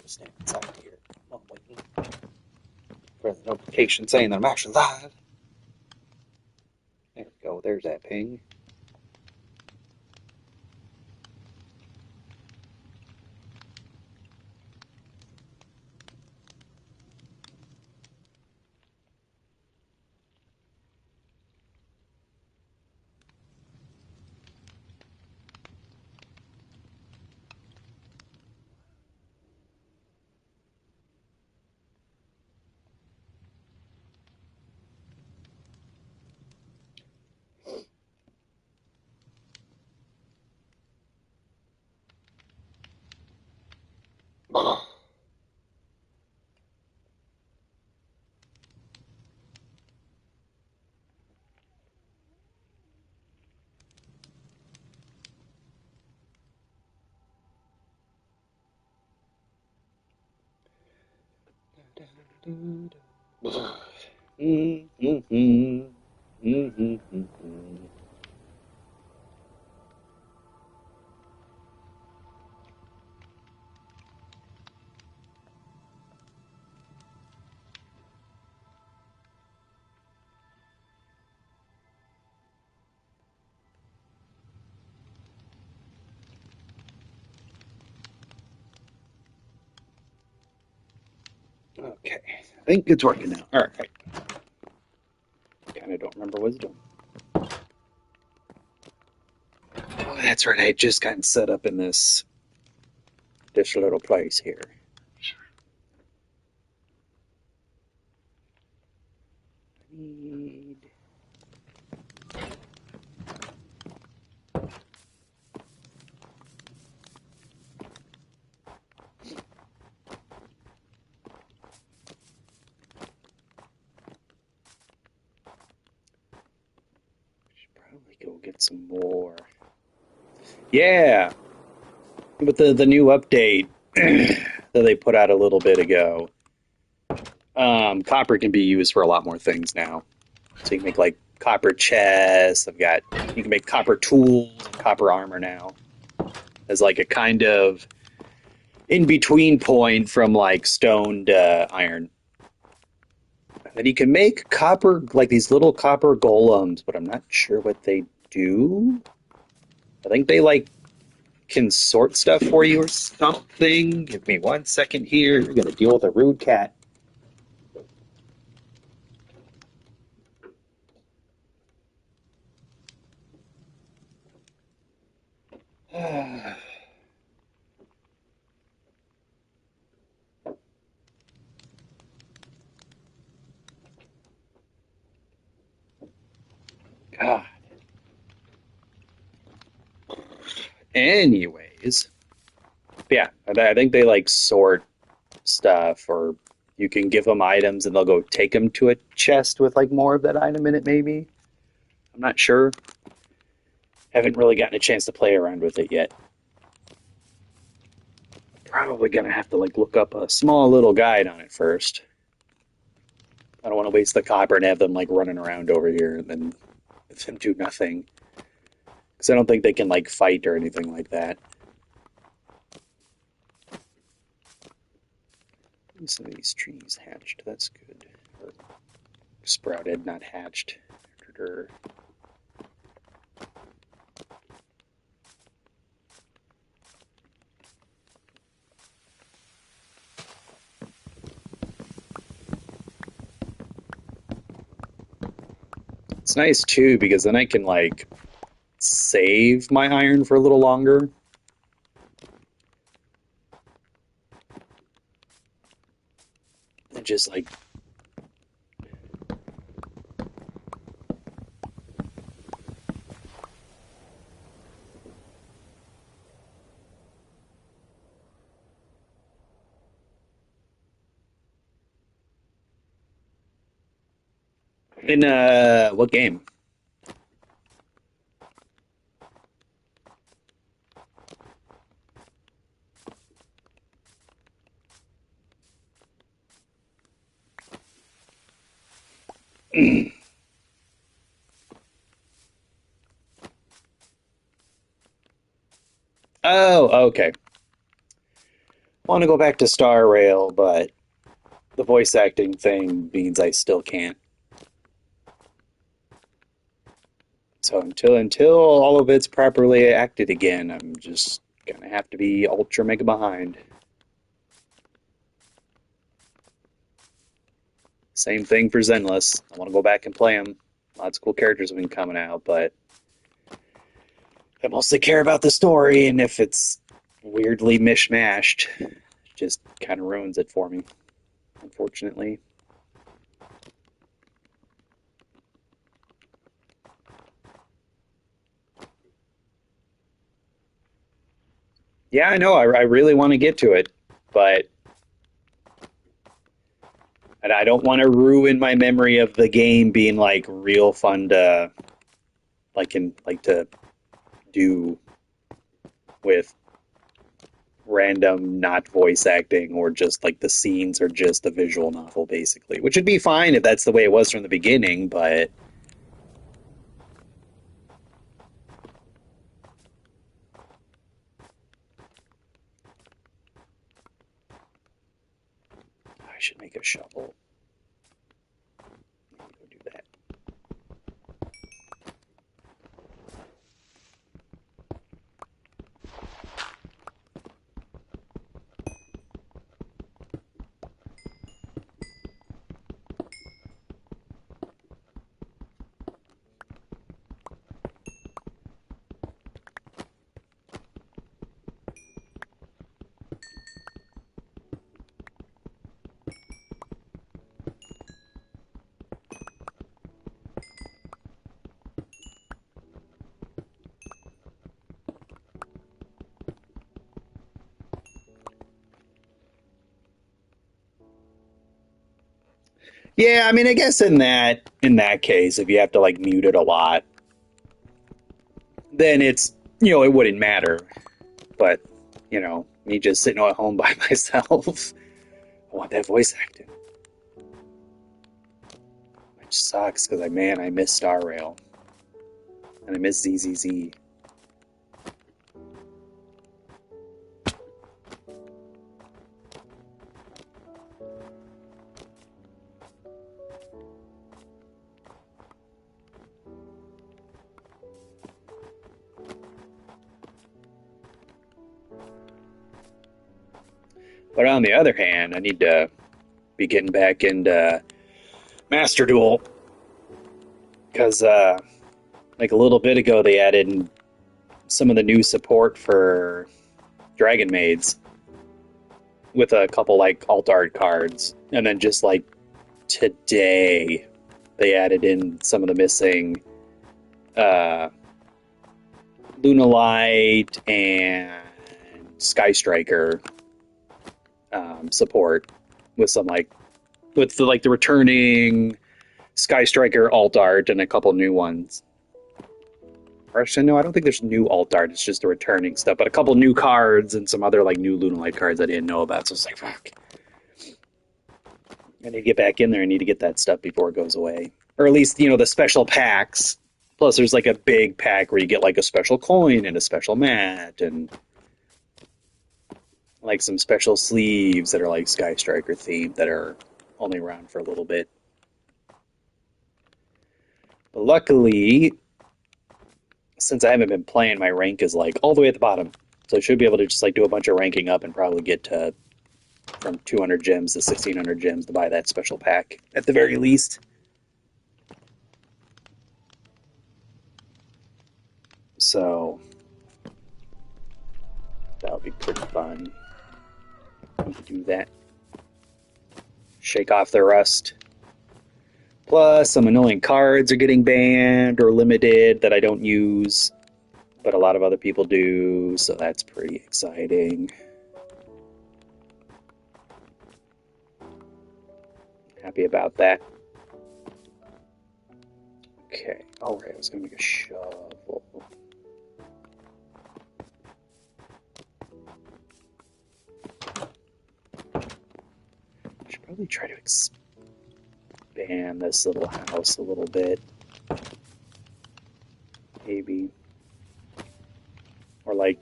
Stand inside here. I'm waiting for the notification saying that I'm actually live. There we go. There's that ping. Okay, I think it's working now. All right. Kind of don't remember what it's doing. Oh, that's right. I just got set up in this little place here. Need should probably go get some more. Yeah, with the new update that they put out a little bit ago, copper can be used for a lot more things now. So you can make like copper chests. You can make copper tools, and copper armor now as like a kind of in between point from like stone to iron. And you can make copper like these little copper golems, but I'm not sure what they do. I think they like can sort stuff for you or something. Give me 1 second here. We're gonna deal with a rude cat. God. Anyways, yeah, I think they like sort stuff, or you can give them items and they'll go take them to a chest with like more of that item in it. Maybe I'm not sure. Haven't really gotten a chance to play around with it yet. Probably gonna have to like look up a small little guide on it first. I don't want to waste the copper and have them like running around over here and then them do nothing. Because I don't think they can like fight or anything like that. Some of these trees hatched. That's good. Or sprouted, not hatched. It's nice too because then I can like save my iron for a little longer. And just like in what game? Oh, okay. want to go back to Star Rail, but the voice acting thing means I still can't. So until all of it's properly acted again, I'm just gonna have to be ultra mega behind. Same thing for Zenless. I want to go back and play them. Lots of cool characters have been coming out, but I mostly care about the story, and if it's weirdly mishmashed, it just kind of ruins it for me, unfortunately. Yeah, I know. I really want to get to it, but and I don't want to ruin my memory of the game being like real fun to to do with random not voice acting or just like the scenes are just a visual novel basically, which would be fine if that's the way it was from the beginning, but I should make a shovel. Go do that. Yeah, I mean, I guess in that case, if you have to like mute it a lot, then it's it wouldn't matter. But me just sitting at home by myself, I want that voice acting, which sucks because I miss Star Rail and I miss ZZZ. But on the other hand, I need to be getting back into Master Duel because like a little bit ago they added some of the new support for Dragon Maids with a couple like alt art cards, and then just like today they added in some of the missing uh, Lunalight and Sky Striker support with some the returning Sky Striker alt art and a couple new ones. Or actually, no, I don't think there's new alt art. It's just the returning stuff, but a couple new cards and some other like new Lunalight cards I didn't know about. So it's like, fuck, I need to get back in there. I need to get that stuff before it goes away, or at least the special packs. Plus, there's like a big pack where you get like a special coin and a special mat and like some special sleeves that are like Sky Striker themed that are only around for a little bit. But luckily, since I haven't been playing, my rank is like all the way at the bottom. So I should be able to just like do a bunch of ranking up and probably get to from 200 gems to 1600 gems to buy that special pack at the very least. So that'll be pretty fun. Do that. Shake off the rust. Plus, some annoying cards are getting banned or limited that I don't use, but a lot of other people do, so that's pretty exciting. Happy about that. Okay, alright, I was gonna make a shovel. I should probably try to expand this little house a little bit. Maybe. Or like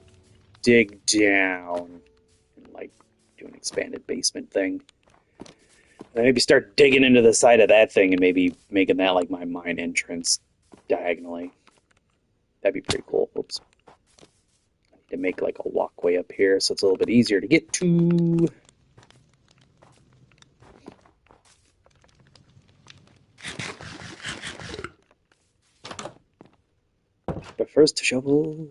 dig down and like do an expanded basement thing. And maybe start digging into the side of that thing and maybe making that like my mine entrance diagonally. That'd be pretty cool. Oops. I need to make like a walkway up here so it's a little bit easier to get to. But first, to shovel.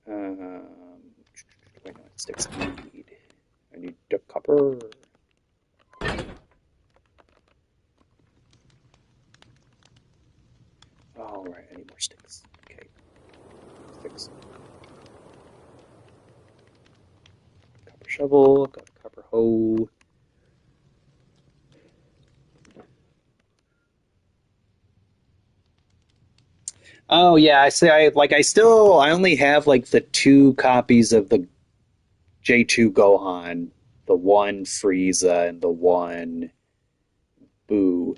Wait, no, sticks I need. I need the copper. Oh, right, I need more sticks. Okay. Sticks. Copper shovel, got a copper hoe. Oh yeah, I only have like the 2 copies of the J2 Gohan, the one Frieza and the one Boo,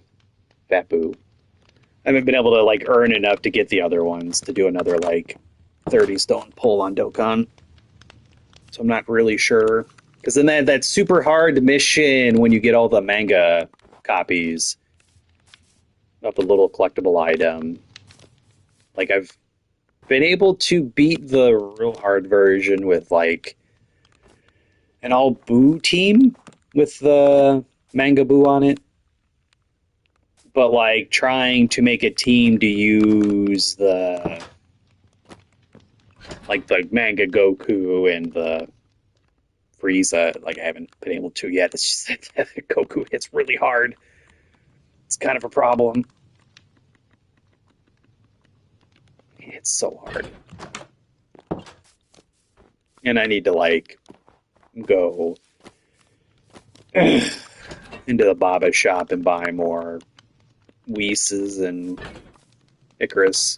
Fat Boo. I haven't been able to like earn enough to get the other ones to do another like 30 stone pull on Dokkan. So I'm not really sure. Because then that super hard mission when you get all the manga copies of the little collectible item. Like I've been able to beat the real hard version with like an all Boo team with the manga Boo on it. But like trying to make a team to use the manga Goku and the Frieza, like I haven't been able to yet. It's just that Goku hits really hard. It's kind of a problem. He hits so hard. And I need to like go into the Baba shop and buy more Whis and Icarus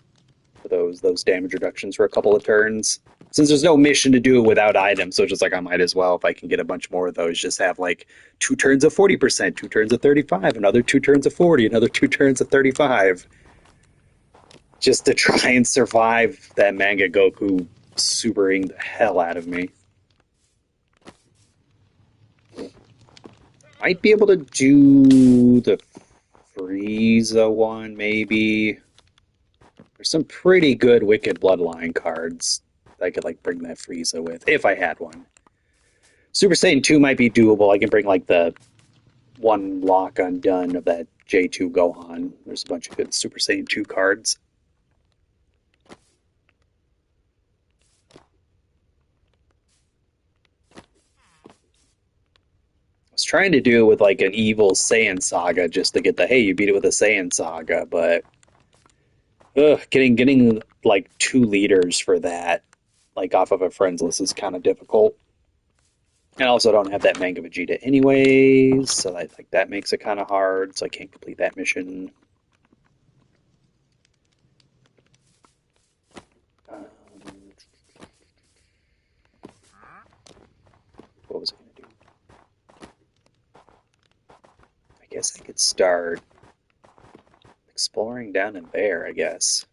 for those damage reductions for a couple of turns. Since there's no mission to do it without items, so it's just like I might as well, if I can get a bunch more of those, just have like 2 turns of 40%, 2 turns of 35, another 2 turns of 40, another 2 turns of 35. Just to try and survive that manga Goku supering the hell out of me. Might be able to do the Frieza one, maybe. There's some pretty good Wicked Bloodline cards that I could like bring that Frieza with, if I had one. Super Saiyan 2 might be doable. I can bring like the one lock undone of that J2 Gohan. There's a bunch of good Super Saiyan 2 cards. I was trying to do it with like an evil Saiyan saga just to get the hey, you beat it with a Saiyan saga, but getting like 2 leaders for that, like off of a friends list, is kind of difficult. And I also don't have that Manga Vegeta anyways, so that makes it kind of hard, so I can't complete that mission. Um, what was I going to do? I guess I could start exploring down in there, I guess.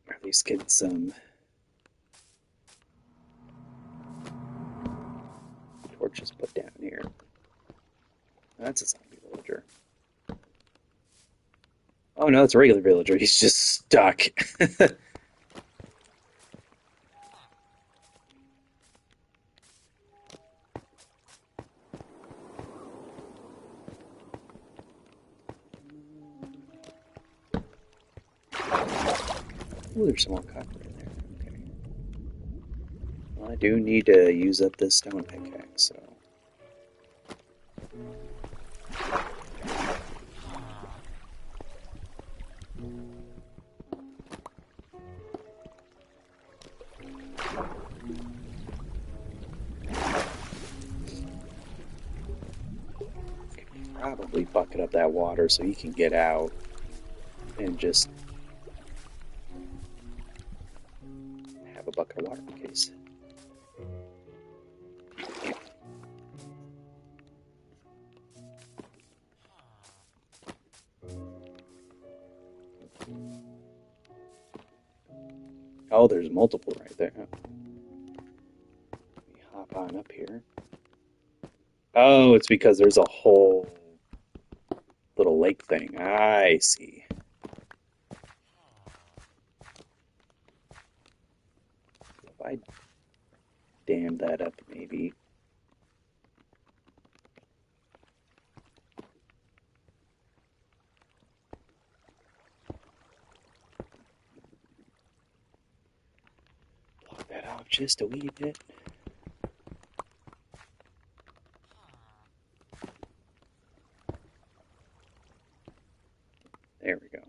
Or at least get some torches put down here. That's a zombie villager. Oh no, it's a regular villager. He's just stuck. Oh, there's some more copper in there. Okay. Well, I do need to use up this stone pickaxe, so. Probably bucket up that water so he can get out and just have a bucket of water in case. Oh, there's multiple right there. Let me hop on up here. Oh, it's because there's a whole little lake thing. I see. If I dam that up, maybe. Block that off just a wee bit. There we go.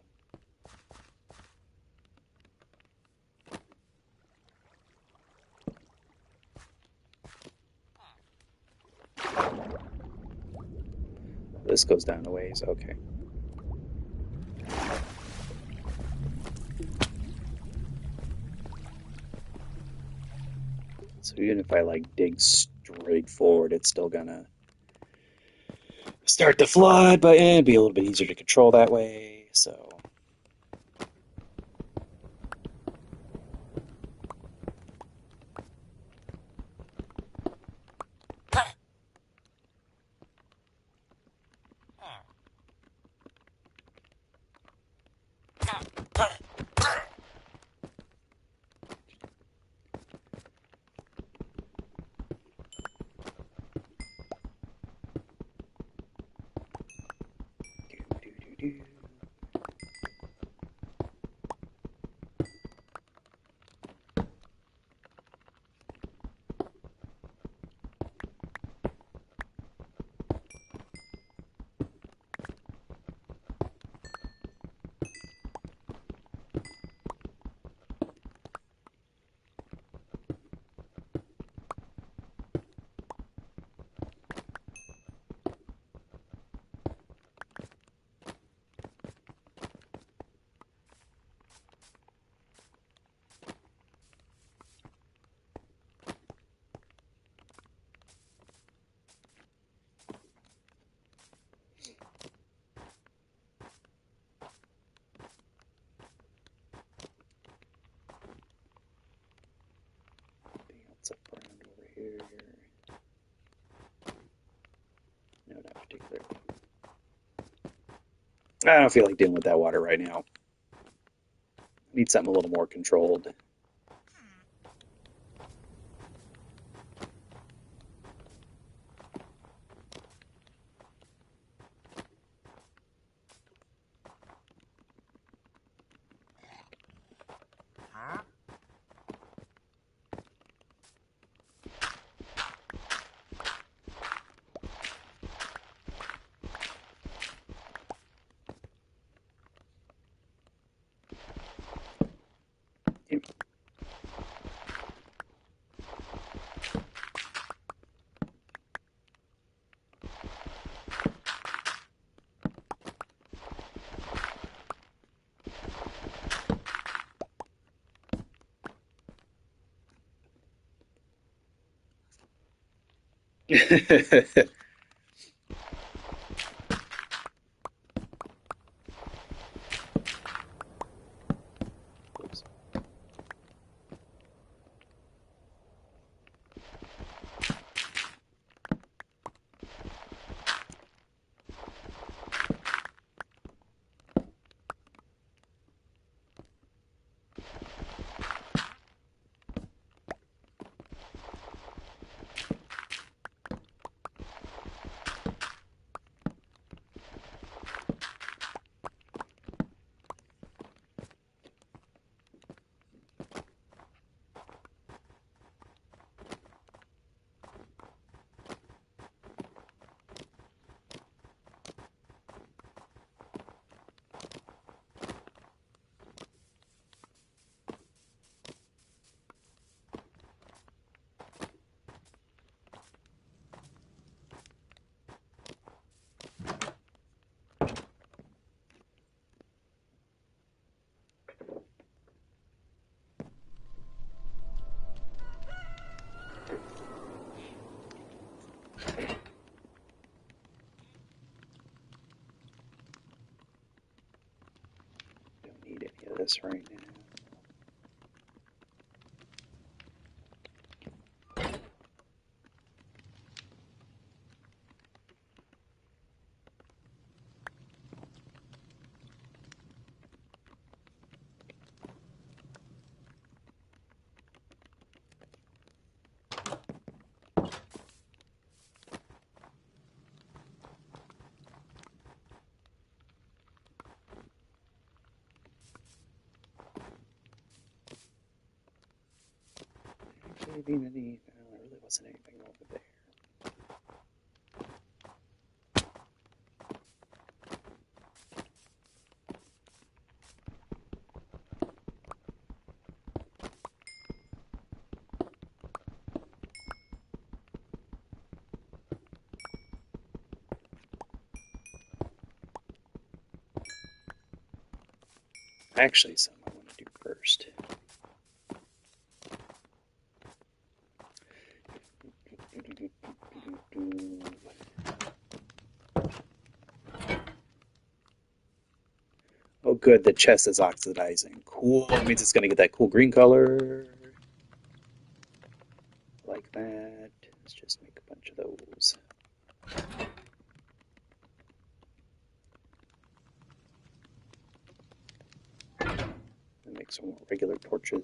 This goes down a ways. Okay. So even if I like dig straight forward, it's still gonna start to flood, but it'd be a little bit easier to control that way. So do do do do. What's up around over here? No, not particularly. I don't feel like dealing with that water right now. I need something a little more controlled. Oops. Don't need any of this right now. saving any? No, there really wasn't anything over there. Actually, something I want to do first. Oh, good. The chest is oxidizing. Cool. That means it's going to get that cool green color. Like that. Let's just make a bunch of those. And make some more regular torches.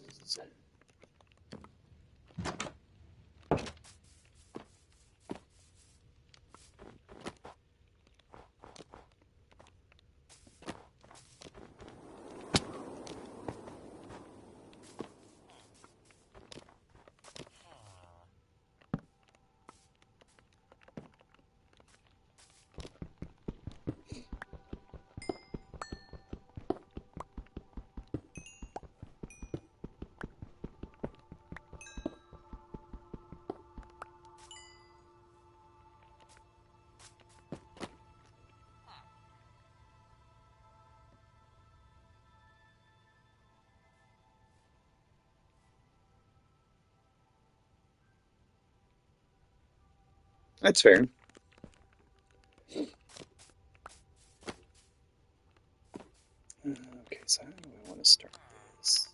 That's fair. Okay, so how do I want to start this?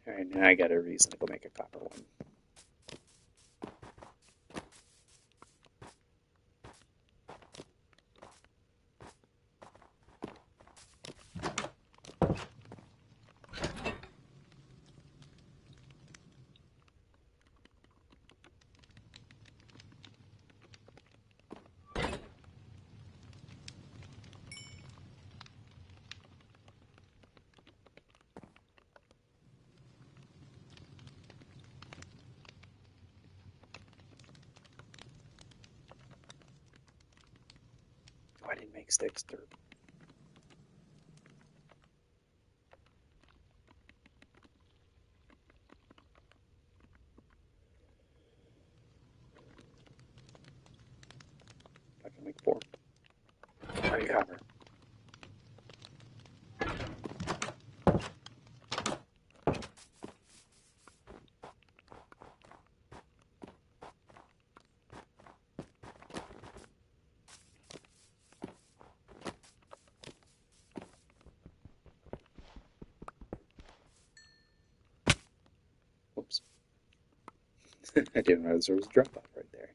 All right, now I got a reason to go make a copper one. Oh, I didn't make sticks through. I can make four. Already copper. Whoops. I didn't realize there was a drop off right there.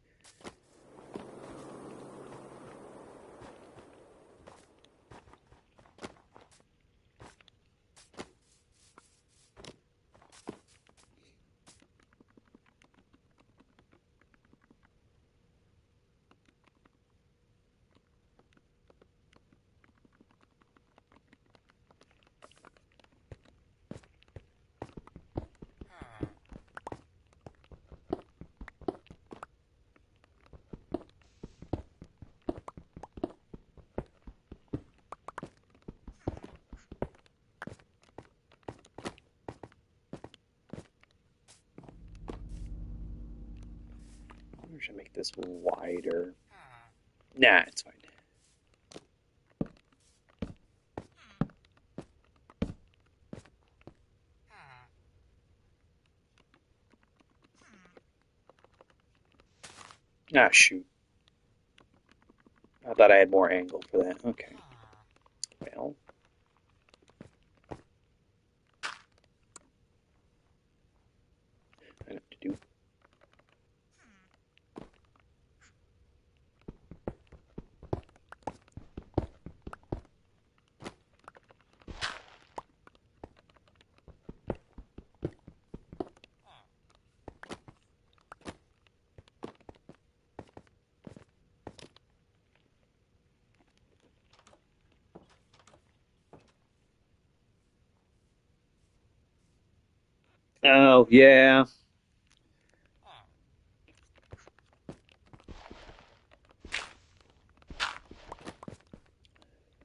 I should make this wider. Nah, it's fine. Ah, shoot. I thought I had more angle for that. Okay. Well, I have to do. Oh, yeah.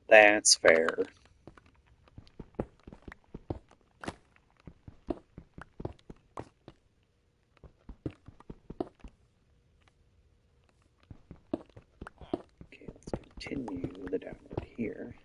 That's fair. Okay, let's continue the downward here.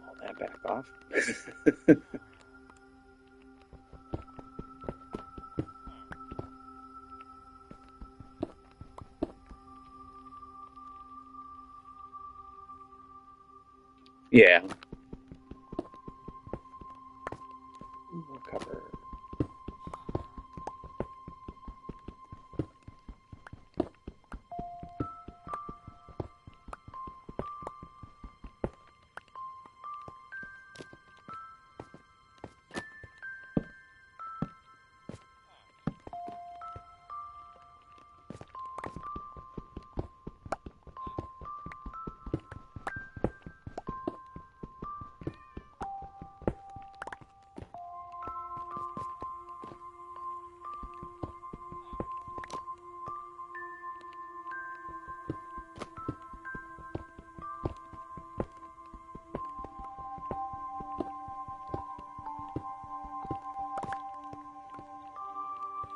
All that back off. Yeah. We'll cover.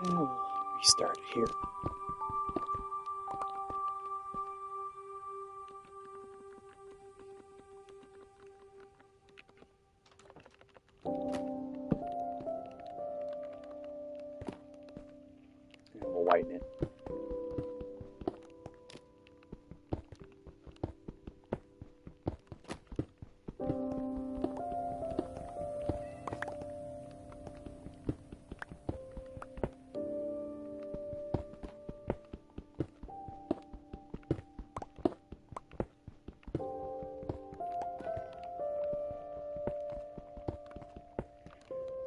We'll restart it here. And we'll widen it.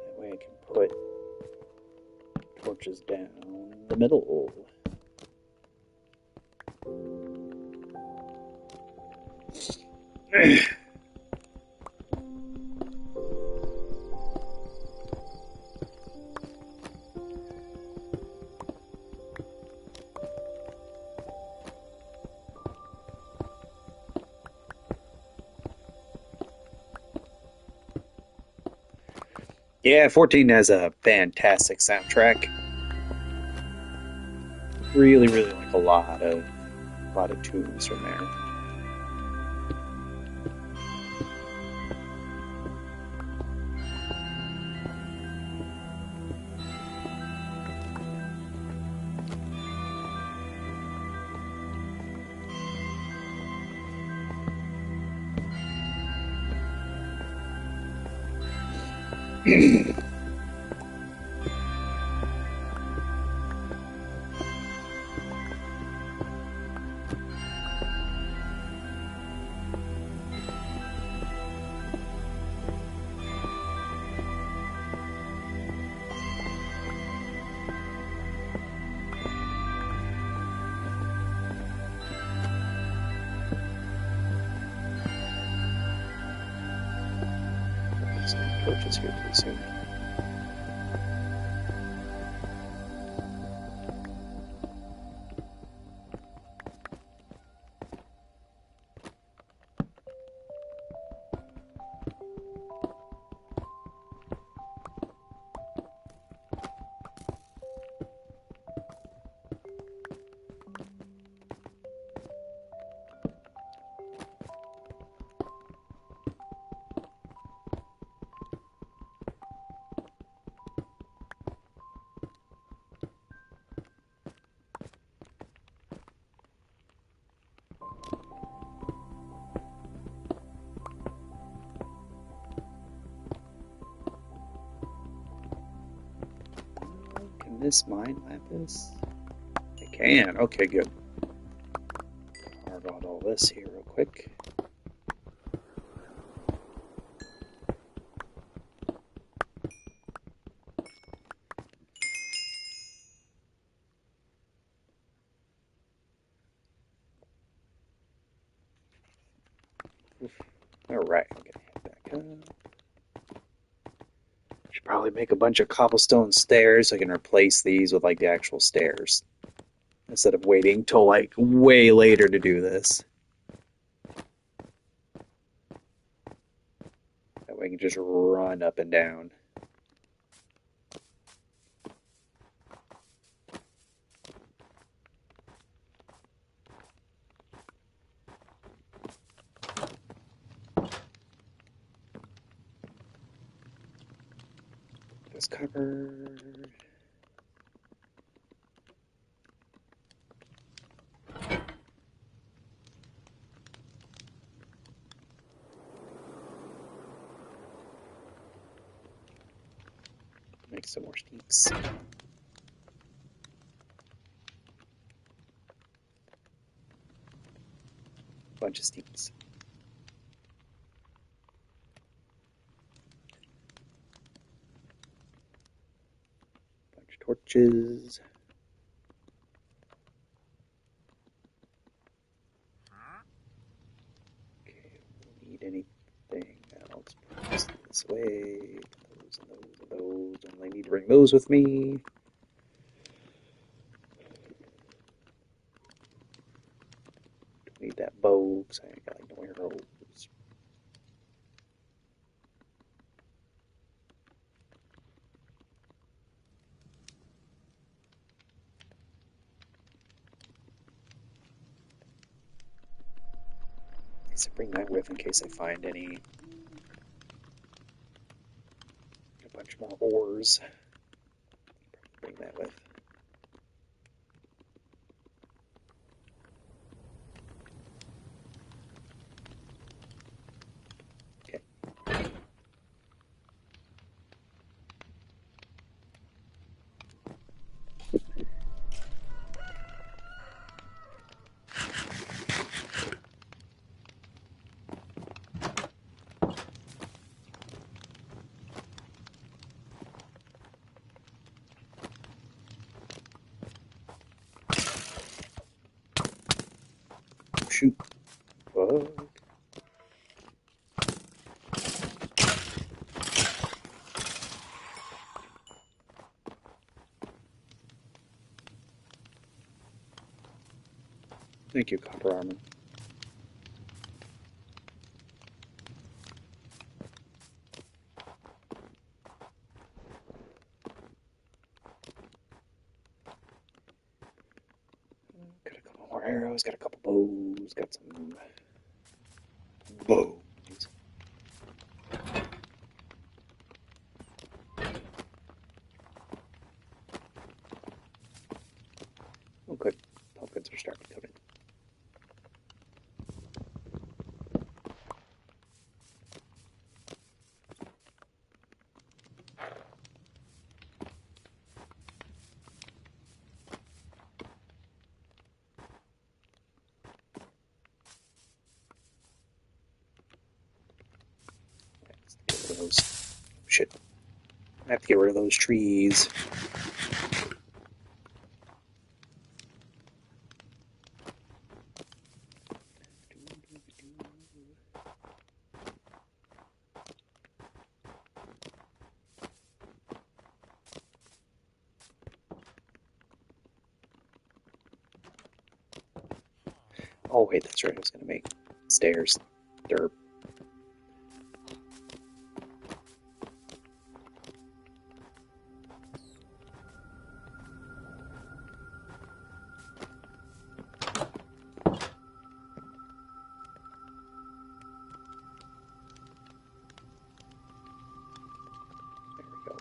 That way I can put torches down the middle. Yeah, 14 has a fantastic soundtrack. Really, really like a lot of tunes from there. Some torches here pretty soon. Can this mine lapis? It can. Okay, good. Carve out all this here real quick. Alright, I'm gonna head back up. Should probably make a bunch of cobblestone stairs so I can replace these with like the actual stairs. Instead of waiting till like way later to do this. That way I can just run up and down. This covered. Make some more steaks. Bunch of steaks. Bunch of torches. Okay, don't need anything else. Put this way. Those and those and those. Only need to bring those with me. Don't need that bow because I ain't got like no arrows. So bring that with in case I find a bunch more ores. Bring that with. Okay. Shoot. Bug. Thank you, copper armor. arrows, got a couple bows, got some bows. Oh, good. Pumpkins are starting to come in. Let's get rid of those. Shit. I have to get rid of those trees. Oh, wait, that's right. I was going to make stairs. Derp. There we go.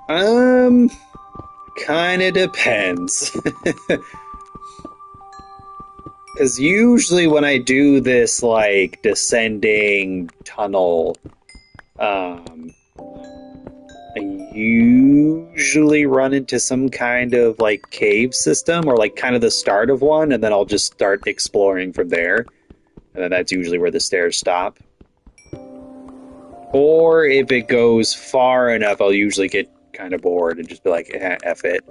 Um, kind of depends. Because usually when I do this, like, descending tunnel, um, I usually run into some kind of, like, cave system or, like, kind of the start of one, and then I'll just start exploring from there. And then that's usually where the stairs stop. Or if it goes far enough, I'll usually get kind of bored and just be like, F it.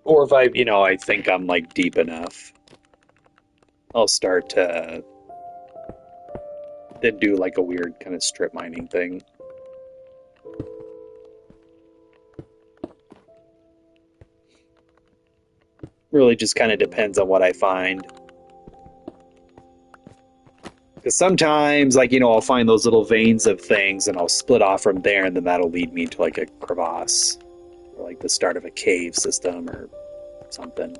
Or if I think I'm, like, deep enough, I'll start to then do, like, a weird kind of strip mining thing. Really just kind of depends on what I find. Because sometimes, like, I'll find those little veins of things and I'll split off from there, and then that'll lead me to, like, a crevasse or, like, the start of a cave system or something.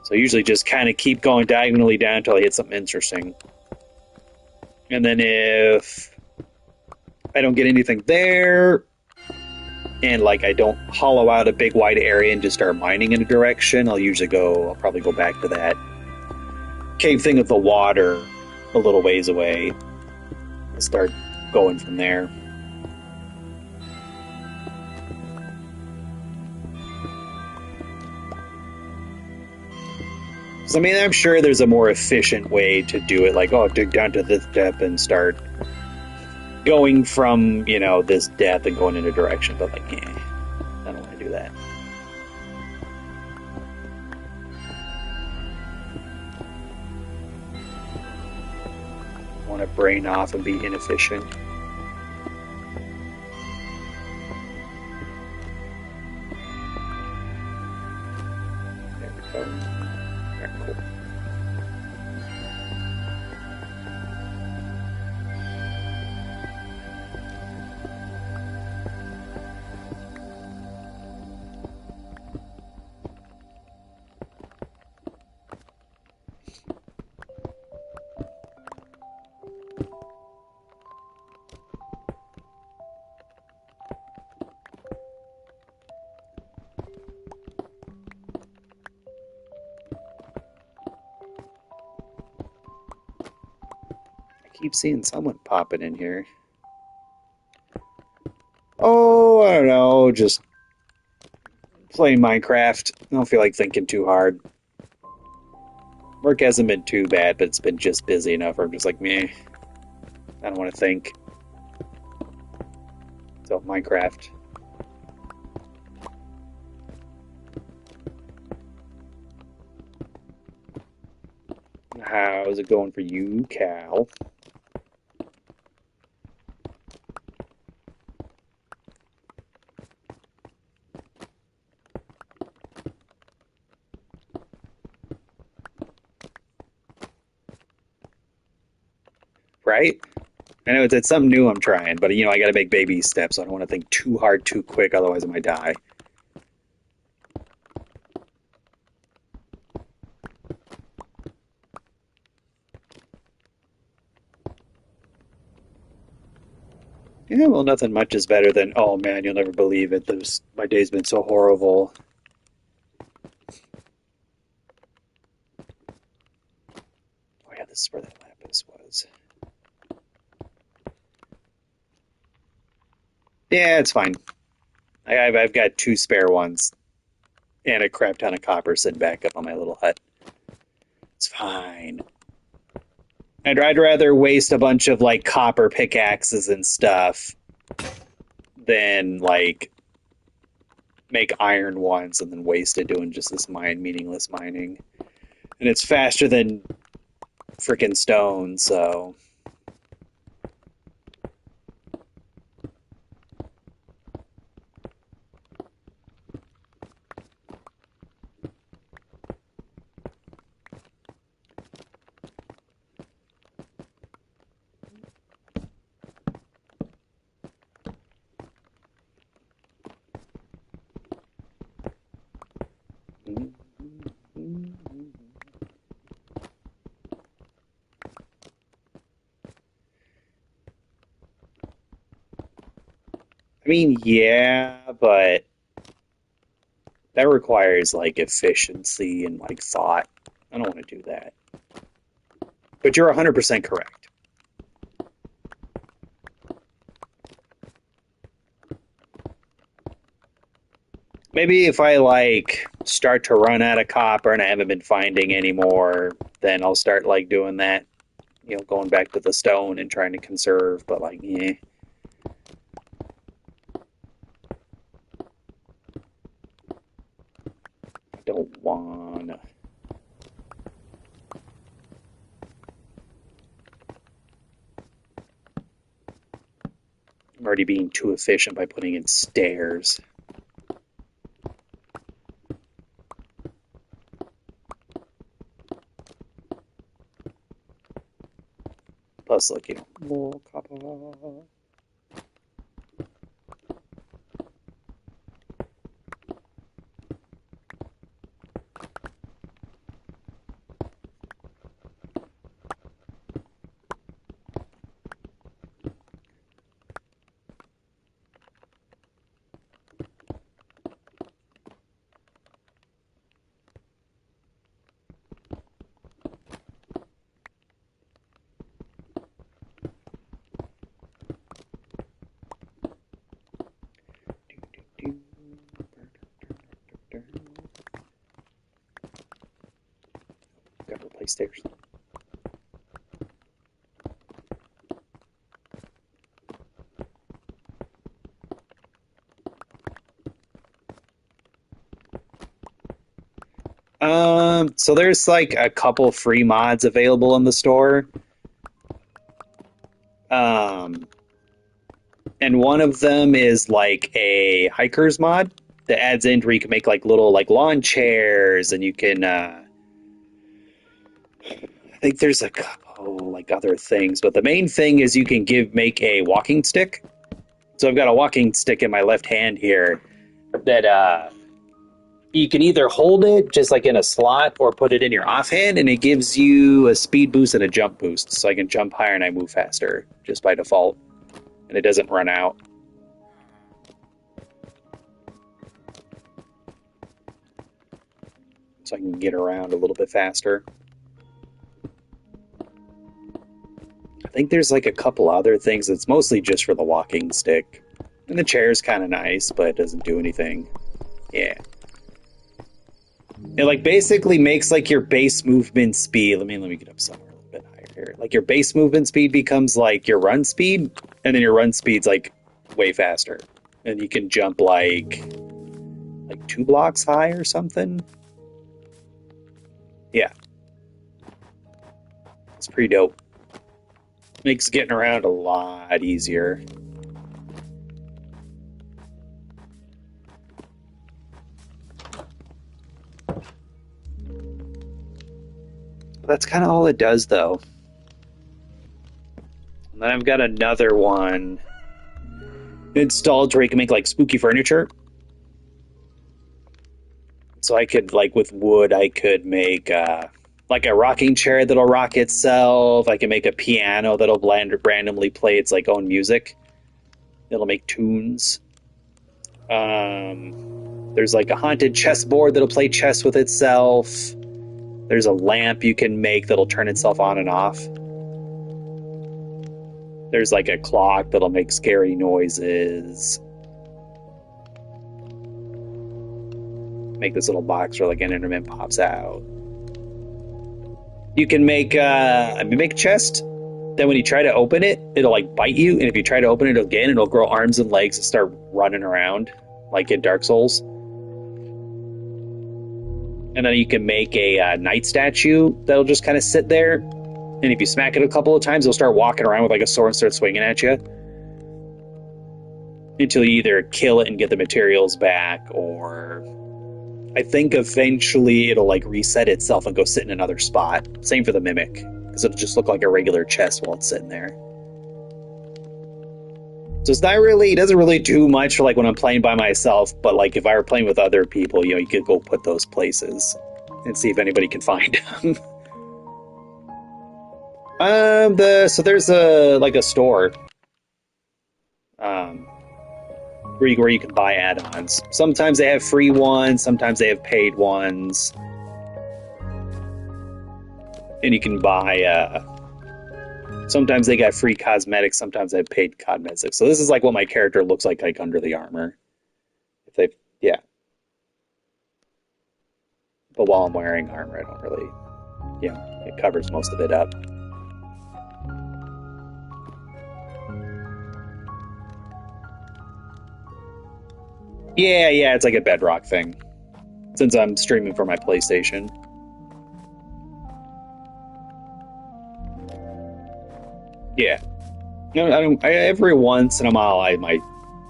So I usually just kind of keep going diagonally down until I hit something interesting. And then if I don't get anything there, and, like, I don't hollow out a big wide area and just start mining in a direction, I'll probably go back to that cave thing with the water a little ways away and start going from there. So, I mean, I'm sure there's a more efficient way to do it, like, dig down to this depth and start going from, this depth and going in a direction, but, like, I don't want to do that. I want to brain off and be inefficient. There we go. Alright, cool. I keep seeing someone popping in here. Oh, I don't know, just playing Minecraft. I don't feel like thinking too hard. Work hasn't been too bad, but it's been just busy enough where I'm just like, meh, I don't want to think. So, Minecraft. How's it going for you, Cal? Right? I know it's something new I'm trying, but I gotta make baby steps. So I don't want to think too hard, too quick, otherwise I might die. Yeah, well, nothing much is better than, oh man, you'll never believe it. My day's been so horrible. Oh yeah, this is where that lapis was. Yeah, it's fine. I've got two spare ones and a crap ton of copper sitting back up on my little hut. It's fine. I'd rather waste a bunch of like copper pickaxes and stuff than like make iron ones and then waste it doing just this meaningless mining. And it's faster than freaking stone, so I mean, yeah, but that requires like efficiency and like thought. I don't want to do that. But you're 100% correct. Maybe if I like start to run out of copper and I haven't been finding any more, then I'll start like doing that, going back to the stone and trying to conserve, but like, yeah, I don't wanna. I'm already being too efficient by putting in stairs. Plus, like, more copper. Gotta replace stairs. So there's like a couple free mods available in the store. Um, and one of them is like a hiker's mod that adds in where you can make like little like lawn chairs and you can I think there's a couple like other things, but the main thing is you can make a walking stick. So I've got a walking stick in my left hand here that you can either hold it just like in a slot or put it in your offhand, and it gives you a speed boost and a jump boost. So I can jump higher and I move faster just by default, and it doesn't run out. So I can get around a little bit faster. I think there's like a couple other things. It's mostly just for the walking stick. And the chair's kind of nice, but it doesn't do anything. Yeah. It like basically makes like your base movement speed. Let me get up somewhere a little bit higher here. Like your base movement speed becomes like your run speed, and then your run speed's like way faster. And you can jump like 2 blocks high or something. Yeah. It's pretty dope. Makes getting around a lot easier. That's kind of all it does, though. And then I've got another one installed where you can make like spooky furniture. So I could, like with wood, I could make like a rocking chair that'll rock itself. I can make a piano that'll randomly play its like own music. It'll make tunes. There's like a haunted chessboard that'll play chess with itself. There's a lamp you can make that'll turn itself on and off. There's like a clock that'll make scary noises. Make this little box where like an enderman pops out. You can make a chest. Then when you try to open it, it'll like bite you. And if you try to open it again, it'll grow arms and legs and start running around like in Dark Souls. And then you can make a knight statue that'll just kind of sit there. And if you smack it a couple of times, it'll start walking around with like a sword and start swinging at you. Until you either kill it and get the materials back, or I think eventually it'll like reset itself and go sit in another spot. Same for the mimic, because it'll just look like a regular chest while it's sitting there. So it's not really, it doesn't really do much for like when I'm playing by myself, but like if I were playing with other people, you know, you could go put those places and see if anybody can find them. So there's a store where you can buy add-ons. Sometimes they have free ones, sometimes they have paid ones. And you can buy sometimes they got free cosmetics, sometimes they have paid cosmetics. So this is like what my character looks like under the armor. If they yeah. But while I'm wearing armor, I don't really, you know, it covers most of it up. Yeah, it's like a Bedrock thing. Since I'm streaming for my PlayStation. Yeah. No, every once in a while I might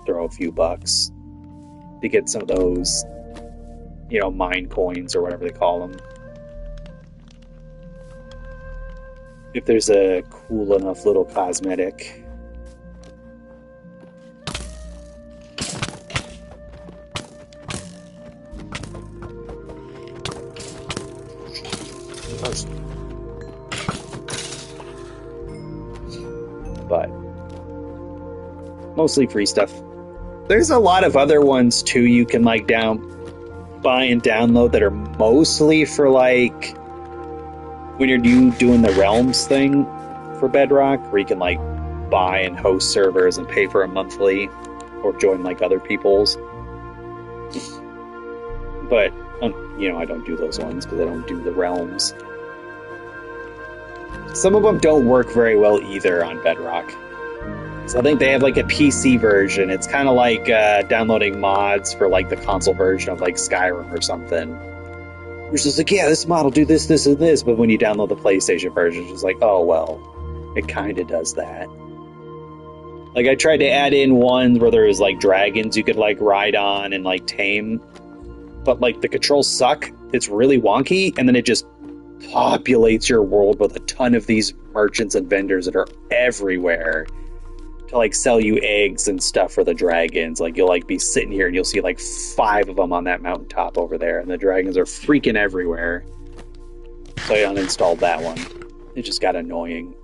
throw a few bucks to get some of those, you know, mine coins or whatever they call them. If there's a cool enough little cosmetic. But mostly free stuff. There's a lot of other ones too you can like buy and download that are mostly for like when you're doing the Realms thing for Bedrock, where you can like buy and host servers and pay for a monthly or join like other people's. But you know, I don't do those ones because I don't do the Realms. Some of them don't work very well either on Bedrock. So I think they have like a PC version. It's kind of like downloading mods for like the console version of like Skyrim or something. It's just like, yeah, this mod will do this, this, and this. But when you download the PlayStation version, it's just like, oh, well, it kind of does that. Like I tried to add in one where there was like dragons you could like ride on and like tame. But like the controls suck. It's really wonky. And then it just populates your world with a ton of these merchants and vendors that are everywhere to like sell you eggs and stuff for the dragons. Like you'll like be sitting here and you'll see like 5 of them on that mountaintop over there, and the dragons are freaking everywhere. So I uninstalled that one. It just got annoying.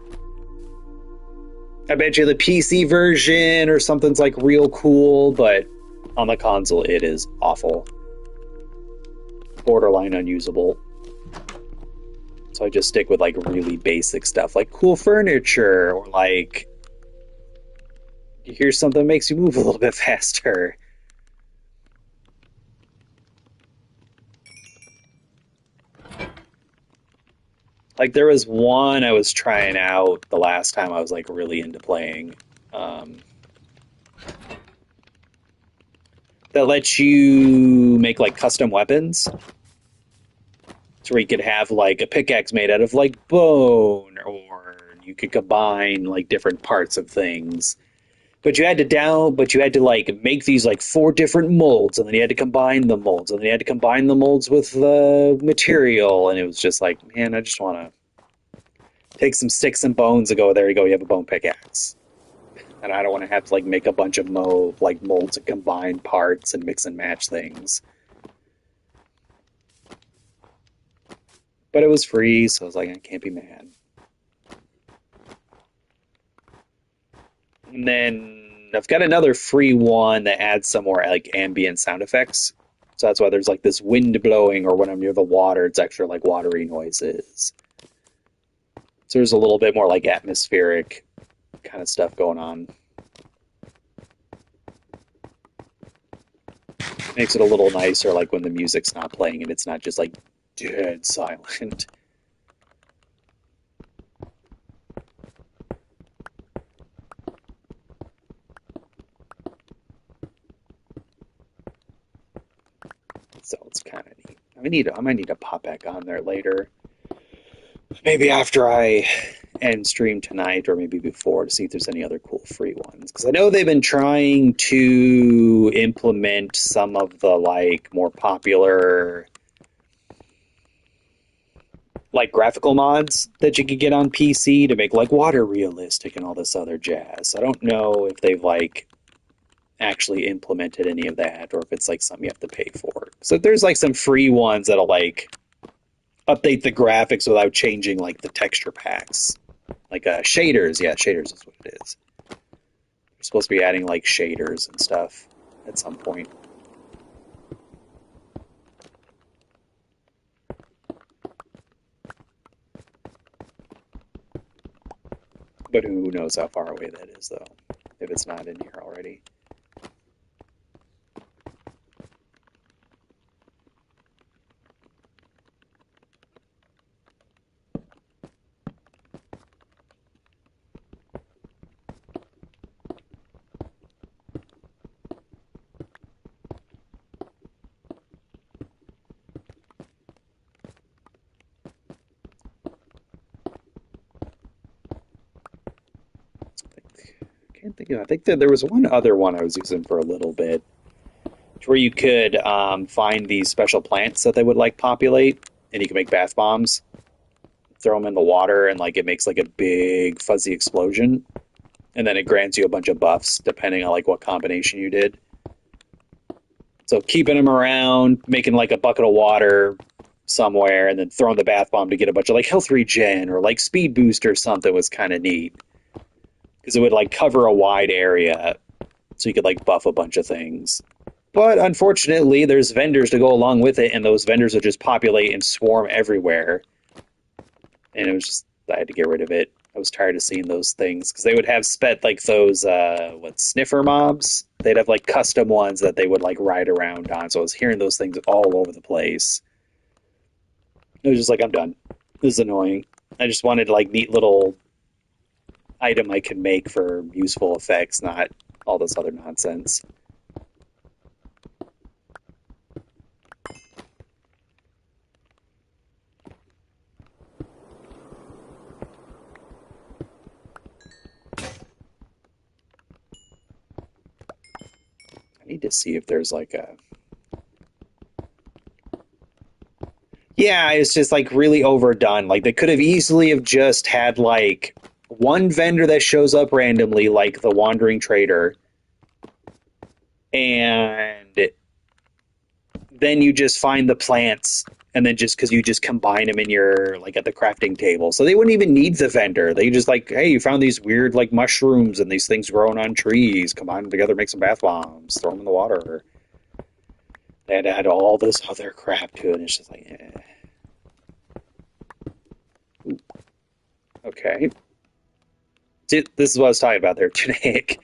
I bet you the PC version or something's like real cool, but on the console it is awful. Borderline unusable. So I just stick with like really basic stuff, like cool furniture or like You hear something that makes you move a little bit faster. Like there was one I was trying out the last time I was like really into playing. Um, that lets you make like custom weapons. So where you could have like a pickaxe made out of like bone, or you could combine like different parts of things. But you had to like make these like four different molds, and then you had to combine the molds, and then you had to combine the molds with the material, and it was just like, man, I just want to take some sticks and bones and go, there you go, you have a bone pickaxe. And I don't want to have to like make a bunch of molds and combine parts and mix and match things. But it was free, so I was like, I can't be mad. And then I've got another free one that adds some more like ambient sound effects. So that's why there's like this wind blowing, or when I'm near the water, it's extra like watery noises. So there's a little bit more like atmospheric kind of stuff going on. Makes it a little nicer like when the music's not playing and it's not just like dead silent. So it's kind of neat. I might need to pop back on there later. Maybe after I end stream tonight, or maybe before, to see if there's any other cool free ones. Because I know they've been trying to implement some of the like more popular like graphical mods that you could get on PC to make like water realistic and all this other jazz. I don't know if they've like actually implemented any of that, or if it's like something you have to pay for. So there's like some free ones that'll like update the graphics without changing like the texture packs. Like shaders, yeah, shaders is what it is. We're supposed to be adding like shaders and stuff at some point. But who knows how far away that is though, if it's not in here already. Can't think of. I think that there was one other one I was using for a little bit, where you could find these special plants that they would like populate, and you can make bath bombs. Throw them in the water, and like it makes like a big fuzzy explosion, and then it grants you a bunch of buffs depending on like what combination you did. So keeping them around, making like a bucket of water somewhere, and then throwing the bath bomb to get a bunch of like health regen or like speed boost or something was kind of neat, because it would like cover a wide area, so you could like buff a bunch of things. But unfortunately, there's vendors to go along with it, and those vendors would just populate and swarm everywhere. And it was just, I had to get rid of it. I was tired of seeing those things, because they would have like those sniffer mobs. They'd have like custom ones that they would like ride around on. So I was hearing those things all over the place. It was just like, I'm done. This is annoying. I just wanted like neat little item I could make for useful effects, not all this other nonsense. I need to see if there's like a. Yeah, it's just like really overdone. Like they could have easily have just had like one vendor that shows up randomly, like the Wandering Trader, and then you just find the plants, and then just because you just combine them in your like at the crafting table, so they wouldn't even need the vendor. They just like, hey, you found these weird like mushrooms and these things growing on trees. Combine them together, make some bath bombs, throw them in the water. And add all this other crap to it. And it's just like, eh. Okay. See, this is what I was talking about there, Janaik.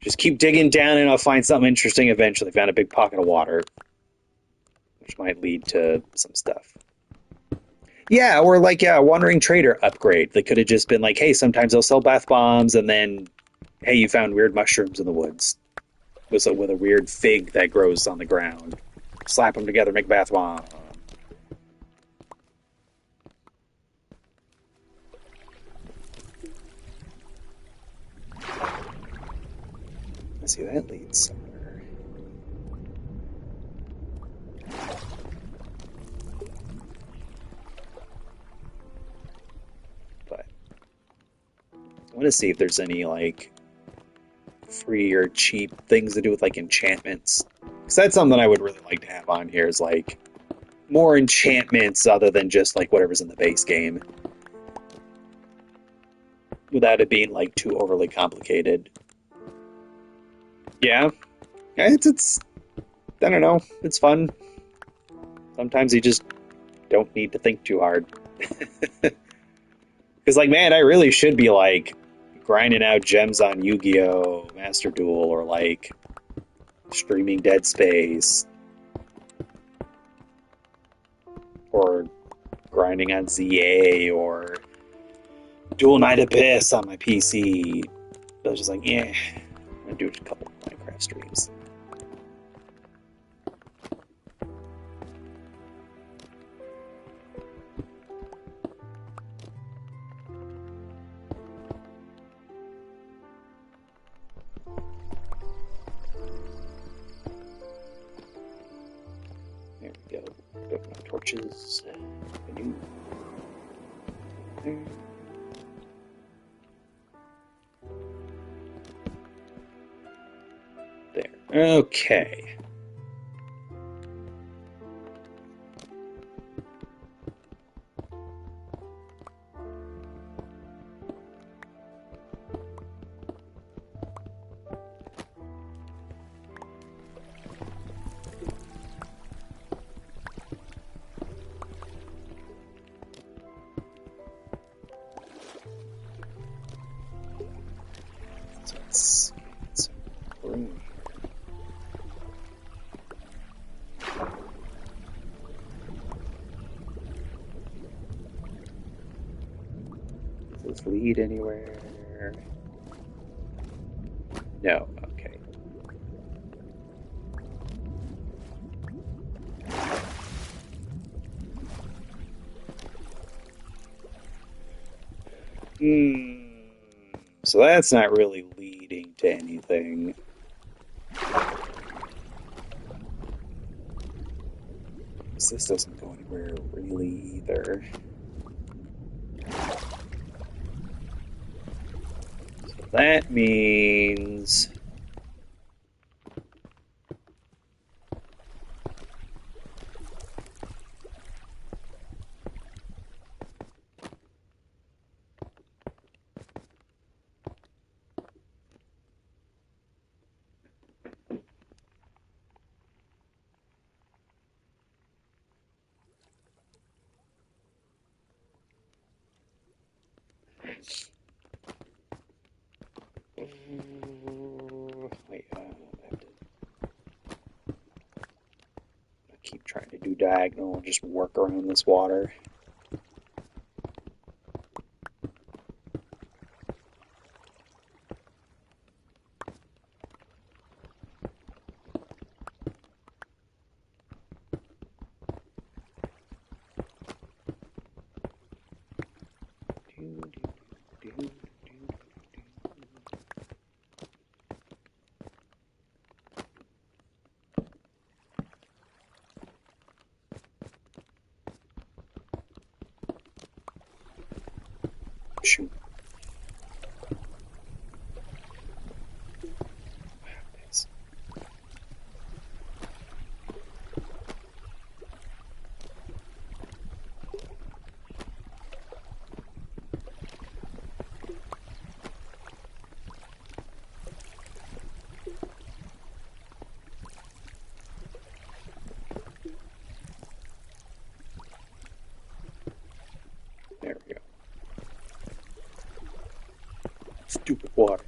Just keep digging down and I'll find something interesting eventually. Found a big pocket of water, which might lead to some stuff. Yeah, or like, yeah, a wandering trader upgrade. They could have just been like, hey, sometimes they'll sell bath bombs, and then, hey, you found weird mushrooms in the woods with a weird fig that grows on the ground. Slap them together, make bath bomb. Let's see, that leads somewhere. But I want to see if there's any like free or cheap things to do with like enchantments. Because that's something I would really like to have on here is like more enchantments other than just like whatever's in the base game. Without it being like too overly complicated. Yeah. It's I don't know. It's fun. Sometimes you just don't need to think too hard. Because like man, I really should be like grinding out gems on Yu-Gi-Oh! Master Duel or like streaming Dead Space or grinding on ZA or Dual Knight Abyss on my PC. I was just like, yeah, I'm gonna do a couple of Minecraft streams. There we go. Got my torches. There. Okay. So let's get some room. Does this lead anywhere? No. Okay. So that's not really leading to anything. This doesn't go anywhere really either. So that means wait, I have to keep trying to do diagonal and just work around this water. Shoot. There we go. Stupid water.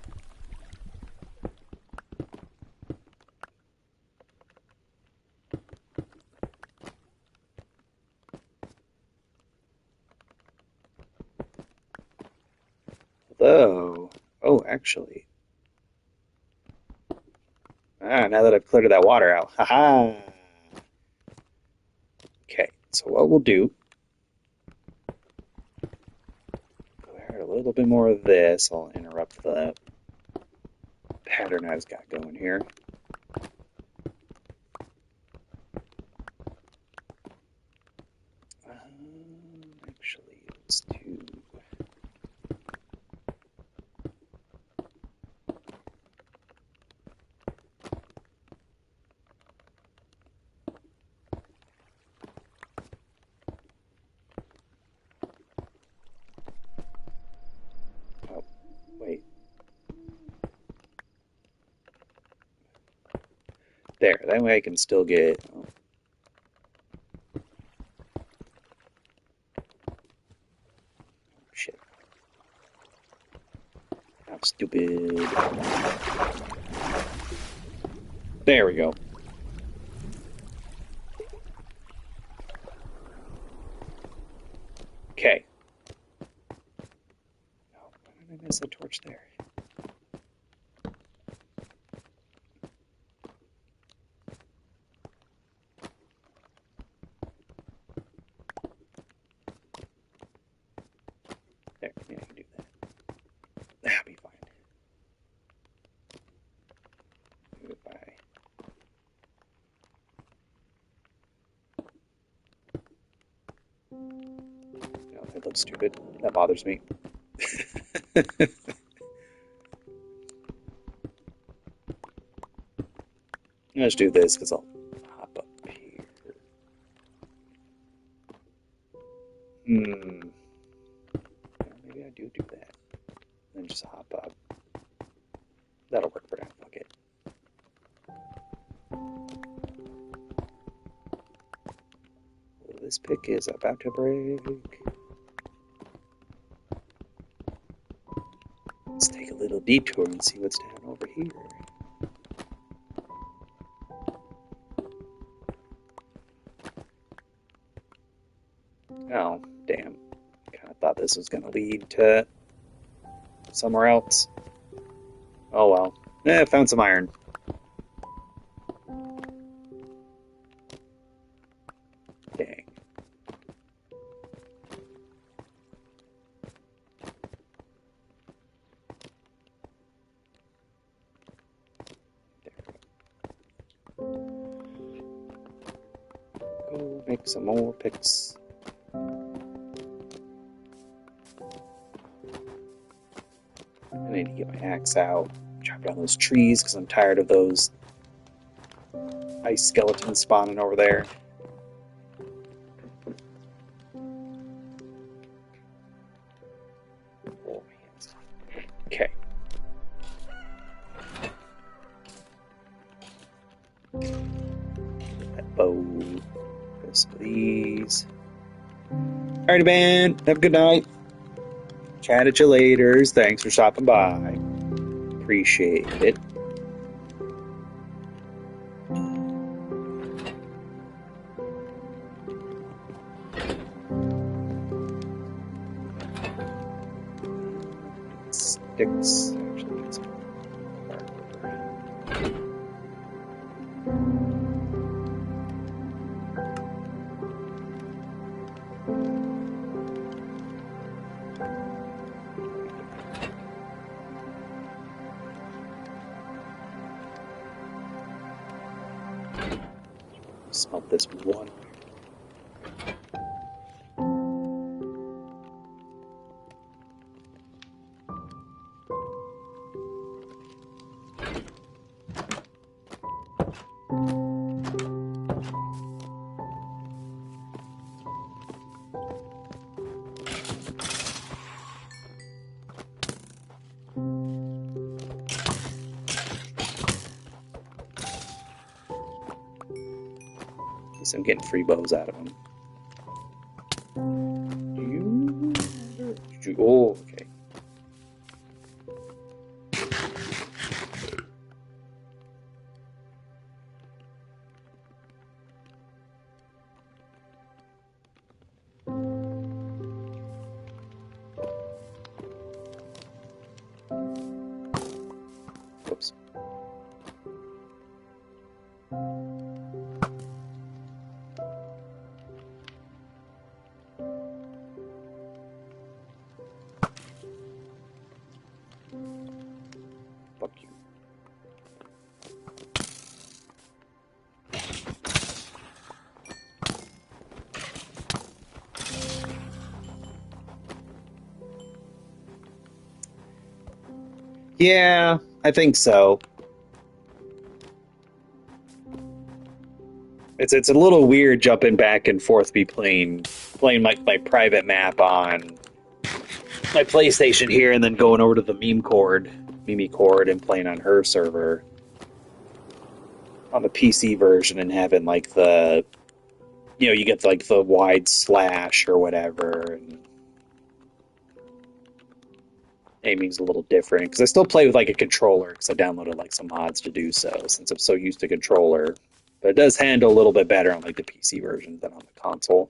actually. Now that I've cleared that water out. Haha! Okay, so what we'll do, go ahead a little bit more of this. I'll interrupt the pattern I've got going here. Actually, let's do. Oh, wait. There, that way I can still get. Oh, shit. I'm stupid. There we go. Okay. Oh, why did I miss the torch there? There, yeah, I can do that. That'll be fine. Goodbye. No, that looks stupid. That bothers me. Let's do this because I'll hop up here. Hmm. Yeah, maybe I do that. Then just hop up. That'll work for now. Fuck it. Well, this pick is about to break. Let's take a little detour and see what's down over here. Oh, damn. Kind of thought this was going to lead to somewhere else. Oh well. Found some iron. Dang. Go make some more picks. I need to get my axe out, chop down those trees because I'm tired of those ice skeletons spawning over there. Oh, okay. That bow. This, please. Alrighty, man. Have a good night. Chat at you later. Thanks for stopping by. Appreciate it. Sticks. Actually, need some smelt this one. So I'm getting free bows out of them. Oh, okay. Yeah, I think so. It's a little weird jumping back and forth be playing my private map on my PlayStation here and then going over to the Mimi Cord and playing on her server on the PC version and having like the you get like the wide slash or whatever and aiming's a little different because I still play with like a controller because I downloaded like some mods to do so since I'm so used to controller. But it does handle a little bit better on like the PC version than on the console.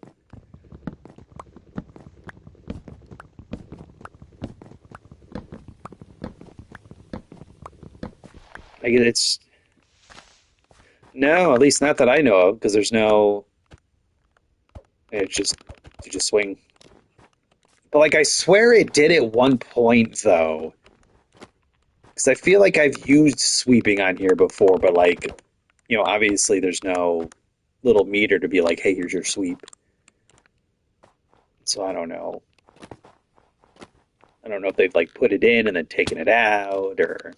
Like it's no, at least not that I know of, because there's no. It's just you just swing. But like I swear it did at one point though, because I feel like I've used sweeping on here before, but like obviously there's no little meter to be like, hey, here's your sweep. So I don't know. I don't know if they've like put it in and then taken it out, or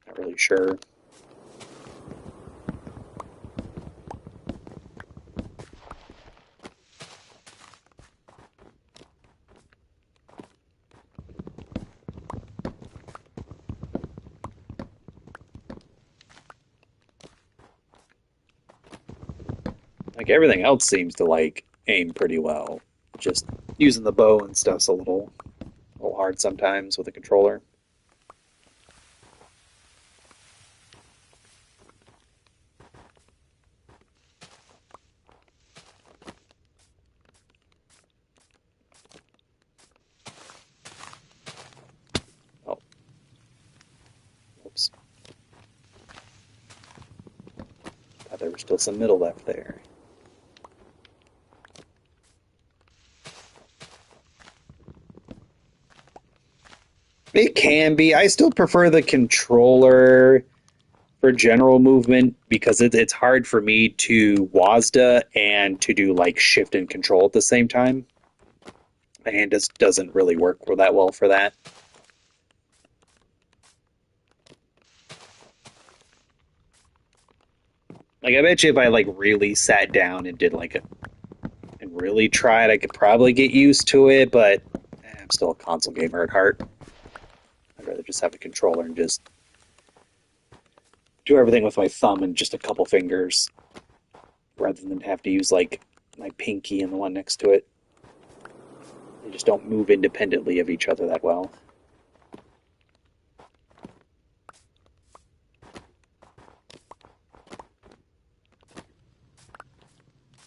not really sure. Like everything else seems to like aim pretty well. Just using the bow and stuff's a little hard sometimes with a controller. Oh, whoops. Thought there was still some middle left there. It can be. I still prefer the controller for general movement because it's hard for me to WASD and to do like shift and control at the same time. My hand just doesn't really work that well for that. Like I bet you if I like really sat down and did like a and really tried, I could probably get used to it, but I'm still a console gamer at heart. I'd rather just have a controller and just do everything with my thumb and just a couple fingers rather than have to use like my pinky and the one next to it. They just don't move independently of each other that well.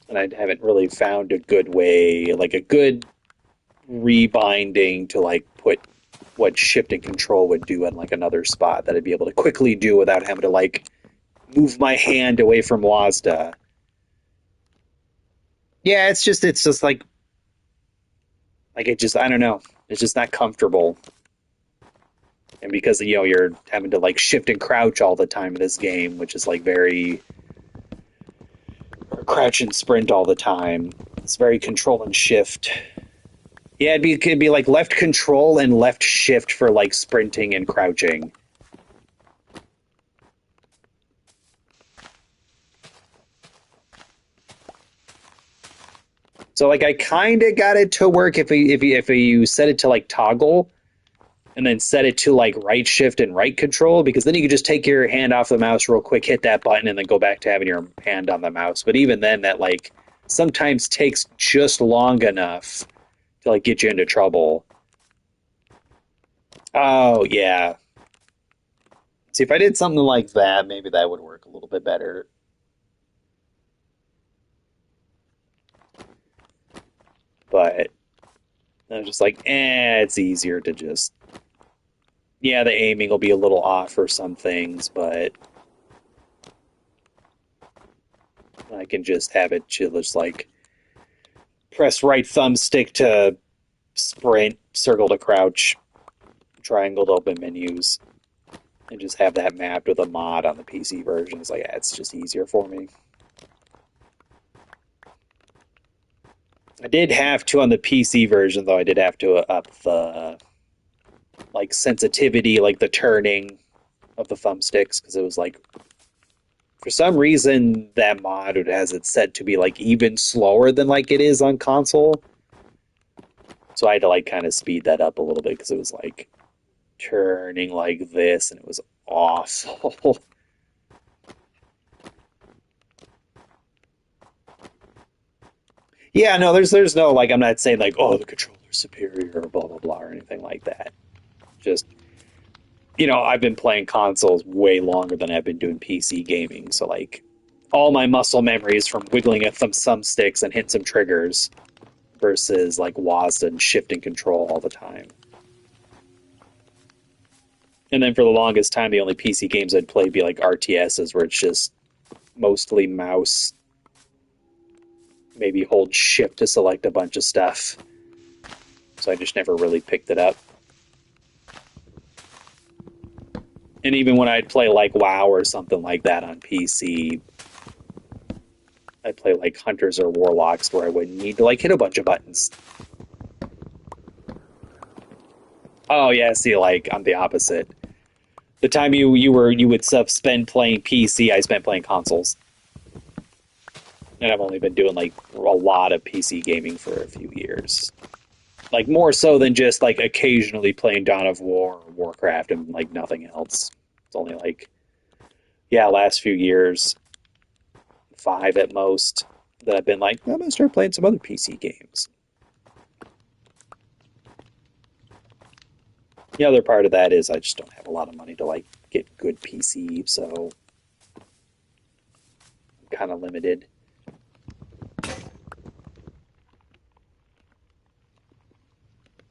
And I haven't really found a good way, like a good rebinding to like put what shift and control would do in like another spot that I'd be able to quickly do without having to like move my hand away from WASDA. Yeah, it's just like it just I don't know. It's just not comfortable. And because you're having to like shift and crouch all the time in this game, which is like very or crouch and sprint all the time. It's very control and shift. Yeah, it'd be like left control and left shift for like sprinting and crouching. So like I kind of got it to work if you set it to like toggle and then set it to like right shift and right control because then you could just take your hand off the mouse real quick, hit that button, and then go back to having your hand on the mouse. But even then, that like sometimes takes just long enough to like get you into trouble. Oh yeah. See, if I did something like that, maybe that would work a little bit better. But I was just like, it's easier to just yeah, the aiming will be a little off for some things, but I can just have it just like press right thumbstick to sprint, circle to crouch, triangle to open menus, and just have that mapped with a mod on the PC version. It's like, it's just easier for me. I did have to on the PC version, though. I did have to up the like sensitivity, like the turning of the thumbsticks, because it was like for some reason that mod has it set to be like even slower than like it is on console. So I had to like kind of speed that up a little bit because it was like turning like this and it was awful. Yeah, no, there's no like I'm not saying like oh the controller's superior or blah blah blah or anything like that. Just I've been playing consoles way longer than I've been doing PC gaming, so like all my muscle memory is from wiggling at some thumbsticks and hitting some triggers versus like WASD and shift and control all the time. And then for the longest time, the only PC games I'd play would be like RTSs, where it's just mostly mouse, maybe hold shift to select a bunch of stuff. So I just never really picked it up. And even when I'd play like WoW or something like that on PC, I'd play like Hunters or Warlocks where I wouldn't need to like hit a bunch of buttons. Oh yeah, see, like I'm the opposite. The time you would spend playing PC, I spent playing consoles, and I've only been doing like a lot of PC gaming for a few years. Like more so than just like occasionally playing Dawn of War or Warcraft and like nothing else. It's only like last few years, 5 at most, that I've been like I'm gonna start playing some other PC games. The other part of that is I just don't have a lot of money to like get good PC, so I'm kind of limited.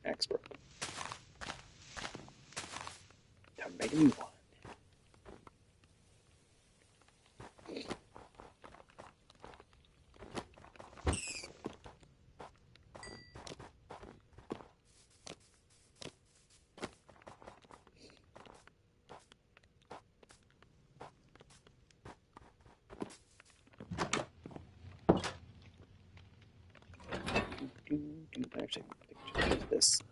Expert. Time to make a new one. Actually, I think I should use this.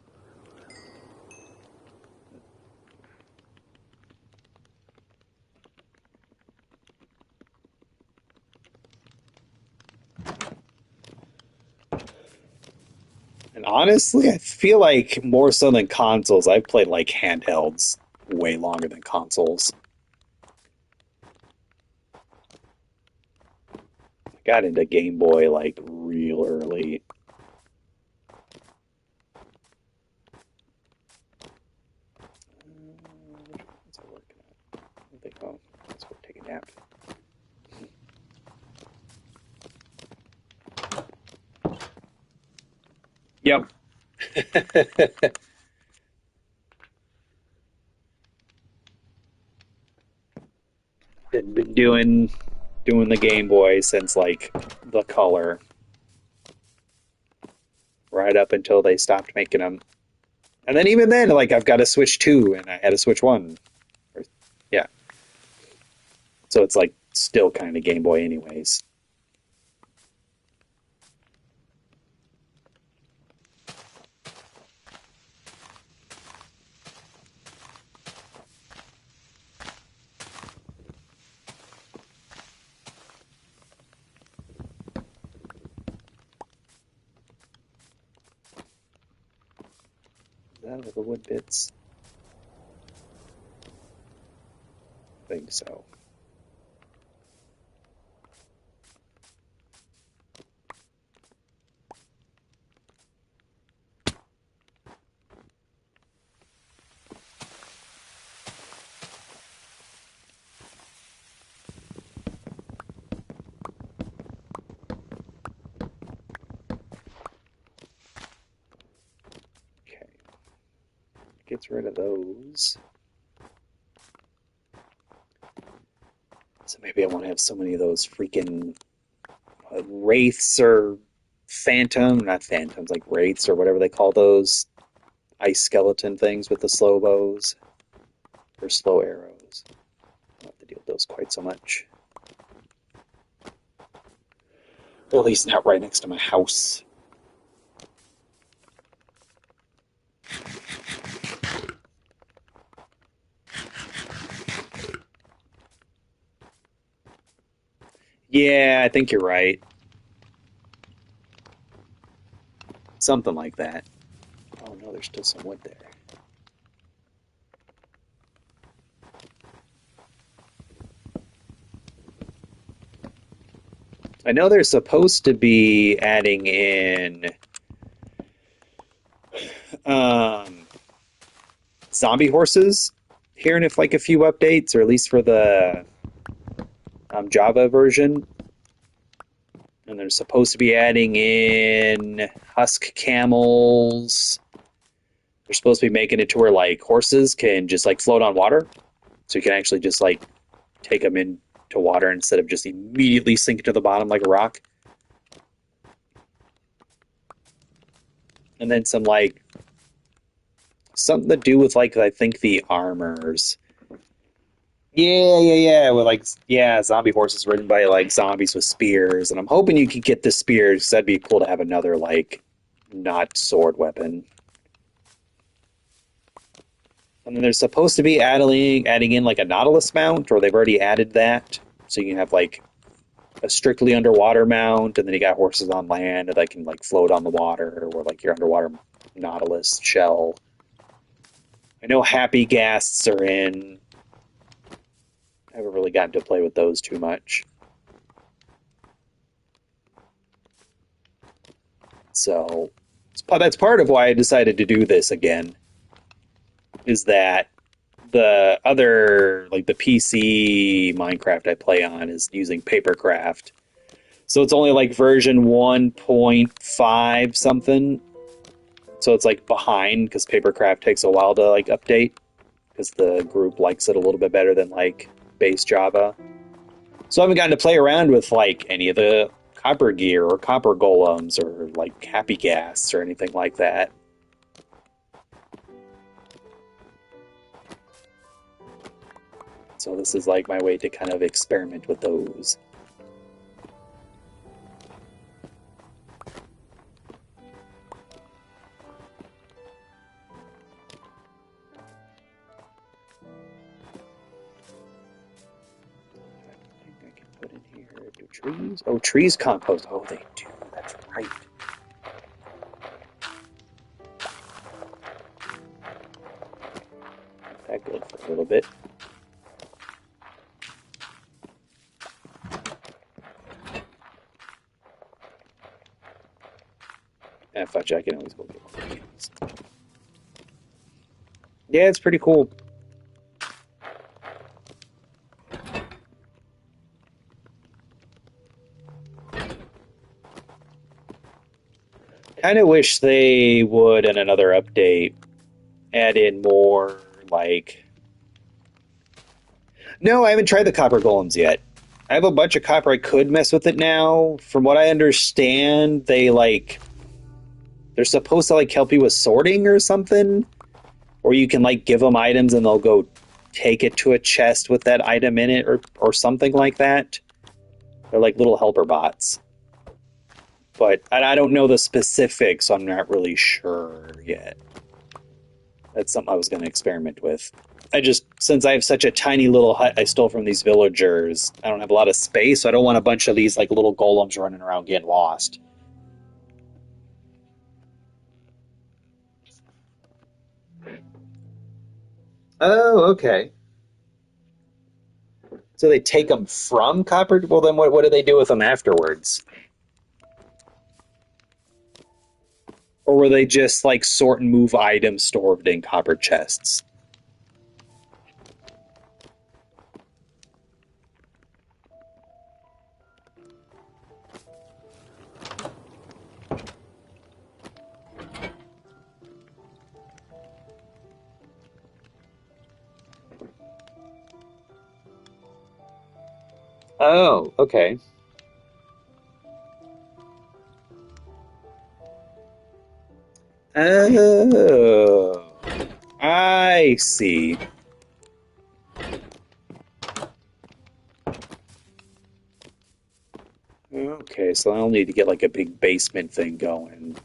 And honestly, I feel like more so than consoles, I've played like handhelds way longer than consoles. I got into Game Boy like real early. What's it working at? I think, oh, let's go take a nap. Yep. Been doing the Game Boy since like the color, right up until they stopped making them. And then even then, like I've got a Switch 2 and I had a Switch 1. Yeah. So it's like still kind of Game Boy anyways. Is that all the wood bits? I think so. Okay. Gets rid of those. So maybe I want to have so many of those freaking wraiths or not phantoms, like wraiths or whatever they call those ice skeleton things with the slow bows or slow arrows. I don't have to deal with those quite so much. Or at least not right next to my house. Yeah, I think you're right. Something like that. Oh no, there's still some wood there. I know they're supposed to be adding in um, zombie horses here in if like a few updates, or at least for the Java version. And they're supposed to be adding in husk camels. They're supposed to be making it to where like horses can just like float on water, so you can actually just like take them into water instead of just immediately sink to the bottom like a rock. And then some like something to do with like I think the armors. Yeah. With like yeah, zombie horses ridden by like zombies with spears, and I'm hoping you could get the spears. 'Cause that'd be cool to have another like not sword weapon. And then they're supposed to be adding in like a Nautilus mount, or they've already added that, so you can have like a strictly underwater mount, and then you got horses on land that can like float on the water, or like your underwater Nautilus shell. I know Happy Ghasts are in. I haven't really gotten to play with those too much. So that's part of why I decided to do this again. Is that the other like the PC Minecraft I play on is using Papercraft. So it's only like version 1.5 something. So it's like behind because Papercraft takes a while to like update because the group likes it a little bit better than like base Java. So I haven't gotten to play around with like any of the copper gear or copper golems or like happy gas or anything like that. So this is like my way to kind of experiment with those. I think I can put in here. Do trees? Oh, trees compost. Oh, they do. That's right. That good for a little bit. And fudge, I can always go get more cans. Yeah, it's pretty cool. Kind of wish they would in another update add in more like. No, I haven't tried the copper golems yet. I have a bunch of copper. I could mess with it now. From what I understand, they're supposed to like help you with sorting or something, or you can like give them items and they'll go take it to a chest with that item in it, or something like that. They're like little helper bots, but I don't know the specifics, so I'm not really sure yet. That's something I was going to experiment with. I just, since I have such a tiny little hut I stole from these villagers, I don't have a lot of space, so I don't want a bunch of these like little golems running around getting lost. Oh, okay. So they take them from copper. Well, then what do they do with them afterwards? Or were they just like sort and move items stored in copper chests? Oh, okay. Oh, I see. Okay, so I'll need to get like a big basement thing going.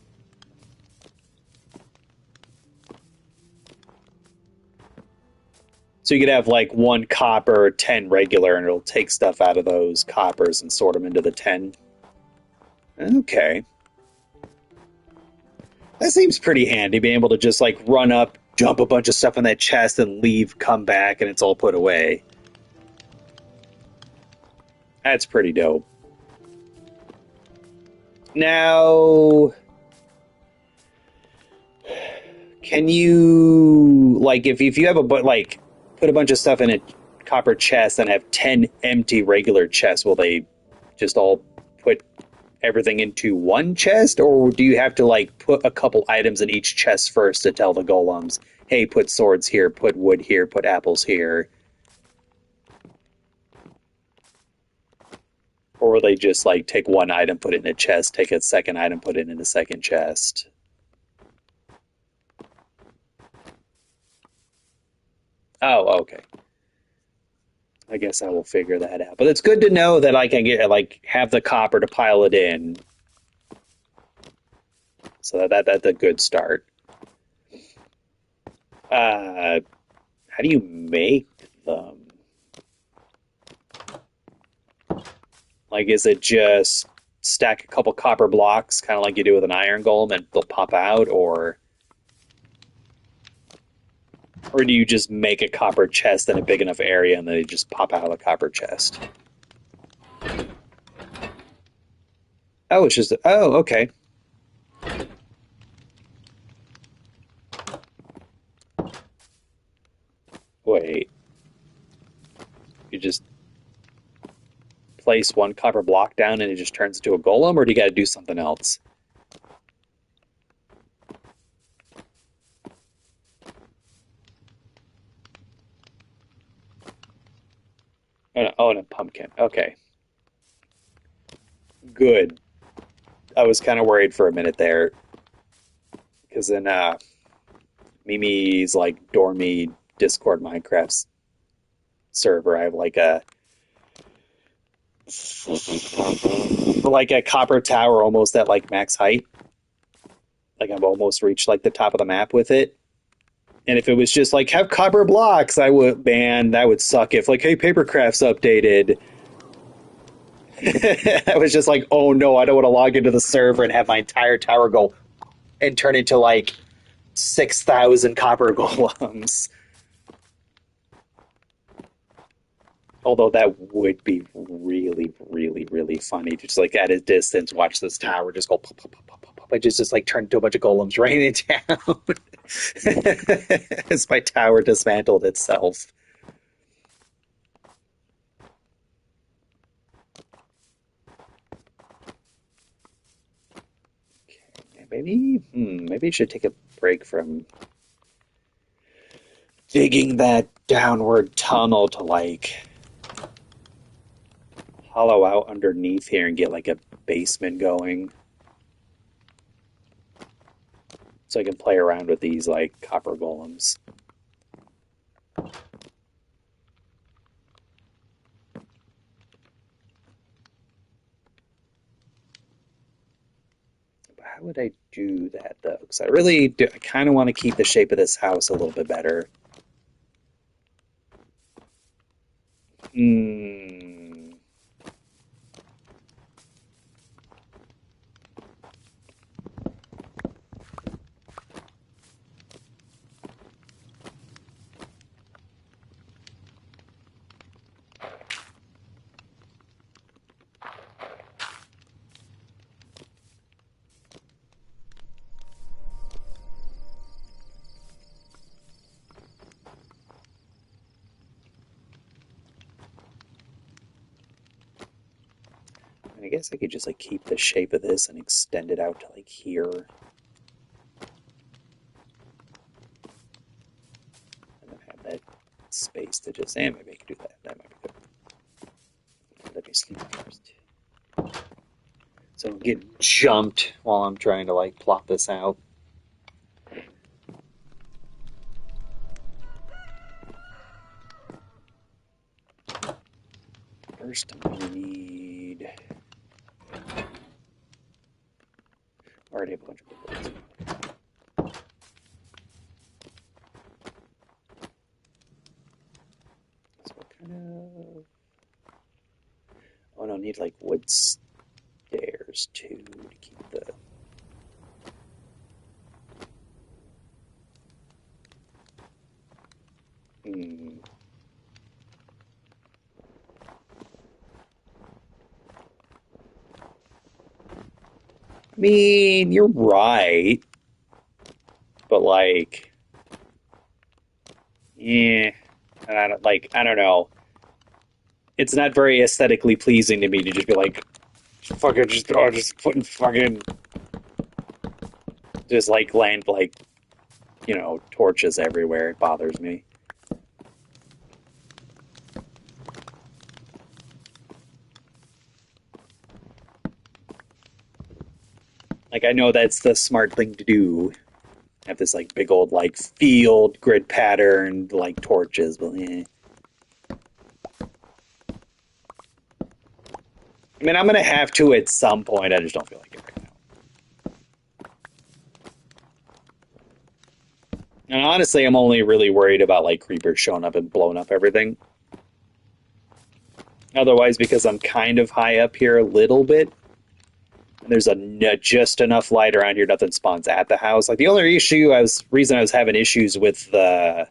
So you could have like one copper, 10 regular, and it'll take stuff out of those coppers and sort them into the 10. Okay. That seems pretty handy, being able to just like run up, jump a bunch of stuff in that chest, and leave, come back, and it's all put away. That's pretty dope. Now, can you like if you have like put a bunch of stuff in a copper chest and have 10 empty regular chests, will they just all put everything into one chest, or do you have to like put a couple items in each chest first to tell the golems, hey, put swords here, put wood here, put apples here? Or will they just like take one item, put it in a chest, take a second item, put it in a second chest? Oh, okay. I guess I will figure that out. But it's good to know that I can get like have the copper to pile it in. So that's a good start. How do you make them? Like, is it just stack a couple copper blocks, kind of like you do with an iron golem, and they'll pop out, or do you just make a copper chest in a big enough area and then they just pop out of the copper chest? Oh, it's just okay. Wait, you just place one copper block down and it just turns into a golem, or do you got to do something else? Oh, and a pumpkin. Okay, good. I was kind of worried for a minute there because in Mimi's like dormy Discord Minecraft server, I have like a copper tower almost at like max height. Like I've almost reached like the top of the map with it. And if it was just like have copper blocks, I would man, that would suck. If like hey, Papercraft's updated, I was just like, oh no, I don't want to log into the server and have my entire tower go and turn into like 6,000 copper golems. Although that would be really, really, really funny to just like at a distance watch this tower just go pop, pop, pop, pop, pop, pop. I just like turn into a bunch of golems raining down as my tower dismantled itself. Maybe I should take a break from digging that downward tunnel to like hollow out underneath here and get like a basement going so I can play around with these like copper golems. But how would I do that though? Because I kind of want to keep the shape of this house a little bit better. Hmm. I guess I could just like keep the shape of this and extend it out to like here. And then have that space to just, maybe I could do that. That might be good. Let me sleep first. So I get jumped while I'm trying to like plot this out. First, I'm gonna need. Already have a bunch of bullets. kind of. Oh no, need like wood stairs too to keep the. Hmm. I mean, you're right, but like, yeah, and I don't know. It's not very aesthetically pleasing to me to just be like, fucking, just putting fucking, just like land like, torches everywhere. It bothers me. Like, I know that's the smart thing to do. Have this like big old like field grid pattern like torches, but eh. I mean, I'm gonna have to at some point. I just don't feel like it right now. And honestly, I'm only really worried about like creepers showing up and blowing up everything. Otherwise, because I'm kind of high up here a little bit, and there's just enough light around here, nothing spawns at the house. Like the only reason I was having issues with the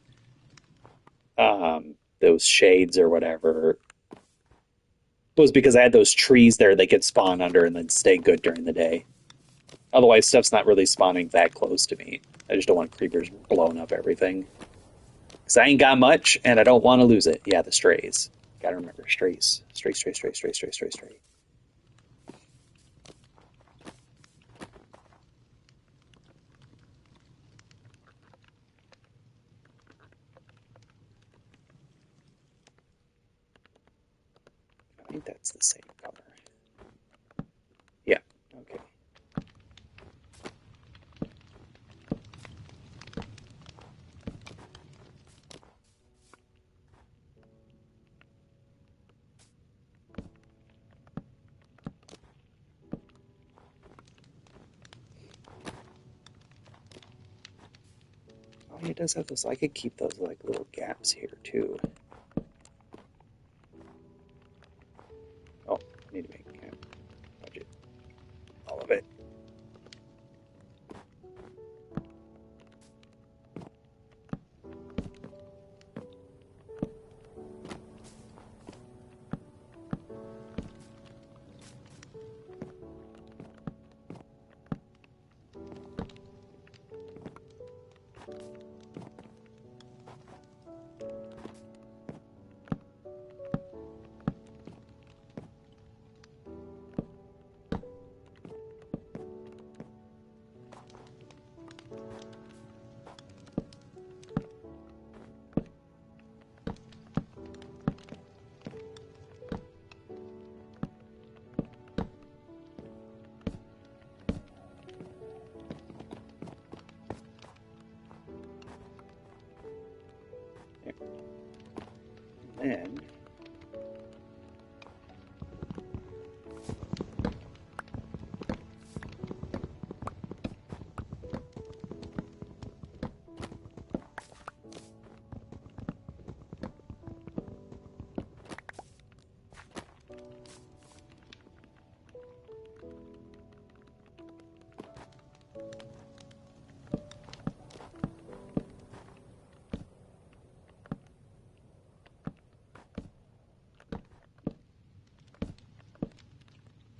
those shades or whatever was because I had those trees there they could spawn under and then stay good during the day. Otherwise, stuff's not really spawning that close to me. I just don't want creepers blowing up everything. Because I ain't got much, and I don't want to lose it. Yeah, the strays. Gotta remember, strays. Stray. I think that's the same color. Yeah, okay. Oh, yeah, it does have those. I could keep those like little gaps here too. Oh, I need to make budget all of it. There. And then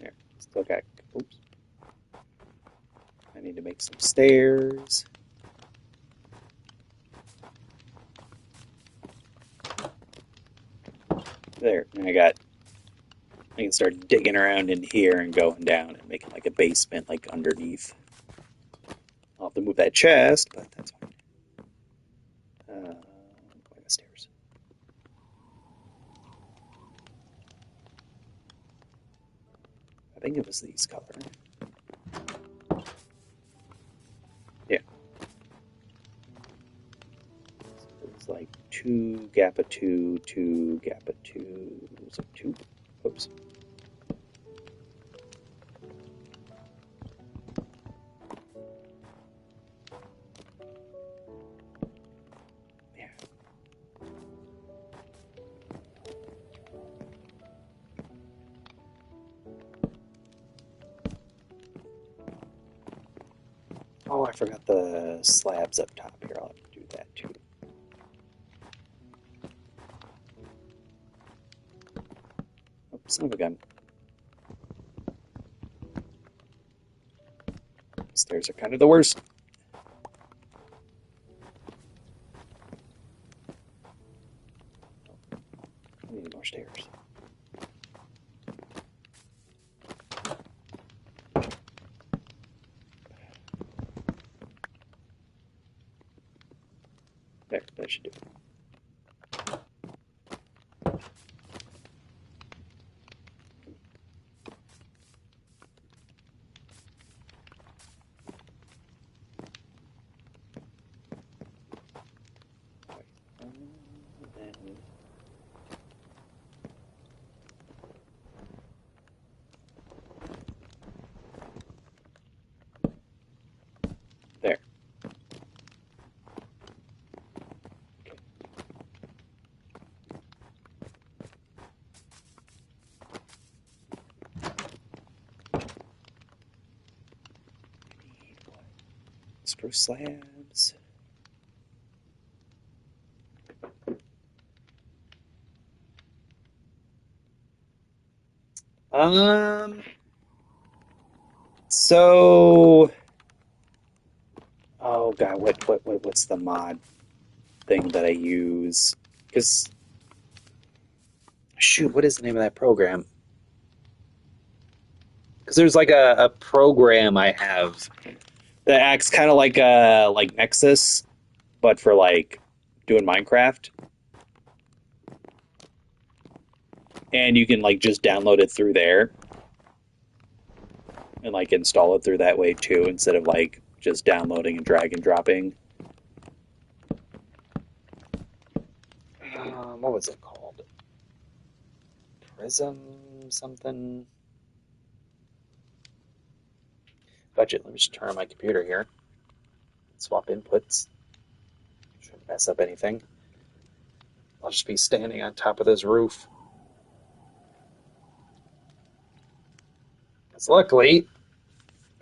there. Still got. Oops. I need to make some stairs. There. And I can start digging around in here and going down and making like a basement like underneath. I'll have to move that chest, but that's fine. Stairs. I think it was these color. Yeah. So it was like two Gappa two Gappa two. Was it two? Oops. Yeah. Oh, I forgot the slabs up top here. I'll have to do that too. Oh, son of a gun. Stairs are kind of the worst. I need more stairs. There, that should do it. Then there. Okay. Spruce slabs. So, oh god, what's the mod thing that I use? Because shoot, what is the name of that program? Because there's like a program I have that acts kind of like Nexus, but for like doing Minecraft, and you can like just download it through there and like install it through that way too, instead of like just downloading and drag and dropping. What was it called? Prism something? Budget. Let me just turn on my computer here. Swap inputs. Shouldn't mess up anything. I'll just be standing on top of this roof. Because luckily,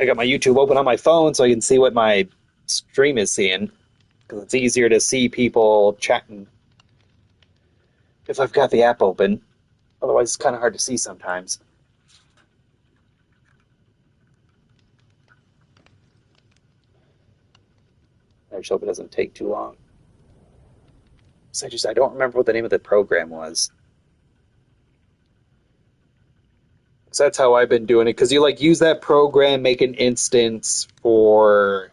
I got my YouTube open on my phone so I can see what my stream is seeing. Because it's easier to see people chatting if I've got the app open. Otherwise, it's kind of hard to see sometimes. I just hope it doesn't take too long. So I don't remember what the name of the program was. So that's how I've been doing it. Because you like use that program, make an instance for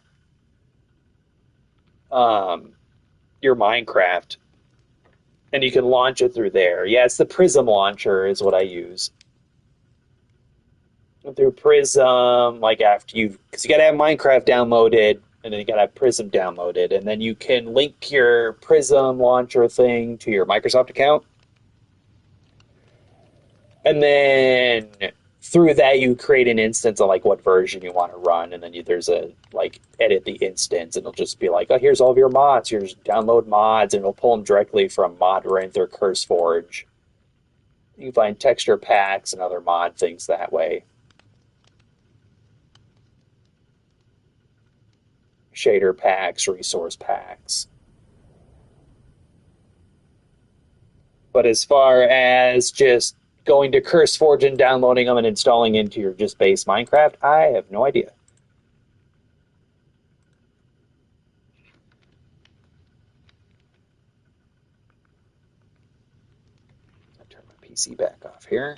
your Minecraft, and you can launch it through there. Yeah, it's the Prism launcher is what I use. Through Prism, like after you, because you gotta have Minecraft downloaded, and then you gotta have Prism downloaded, and then you can link your Prism launcher thing to your Microsoft account, and then through that you create an instance of like what version you want to run, and then there's a like edit the instance, and it'll just be like, oh, here's all of your mods, here's download mods, and it'll pull them directly from Modrinth or CurseForge. You can find texture packs and other mod things that way. Shader packs, resource packs. But as far as just going to CurseForge and downloading them and installing into your just base Minecraft, I have no idea. I'll turn my PC back off here.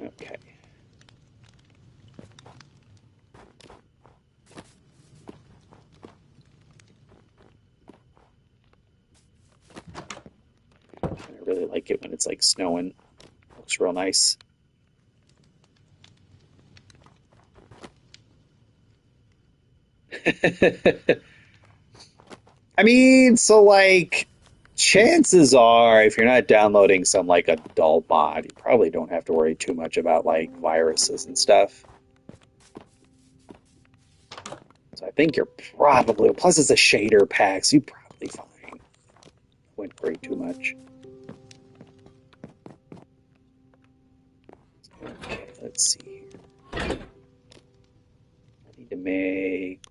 Okay. I really like it when it's like snowing. Looks real nice. I mean, so like chances are if you're not downloading some like adult mod, you probably don't have to worry too much about like viruses and stuff. So I think you're probably, plus it's a shader pack, so you're probably fine. Went way too much. Okay, let's see here. I need to make.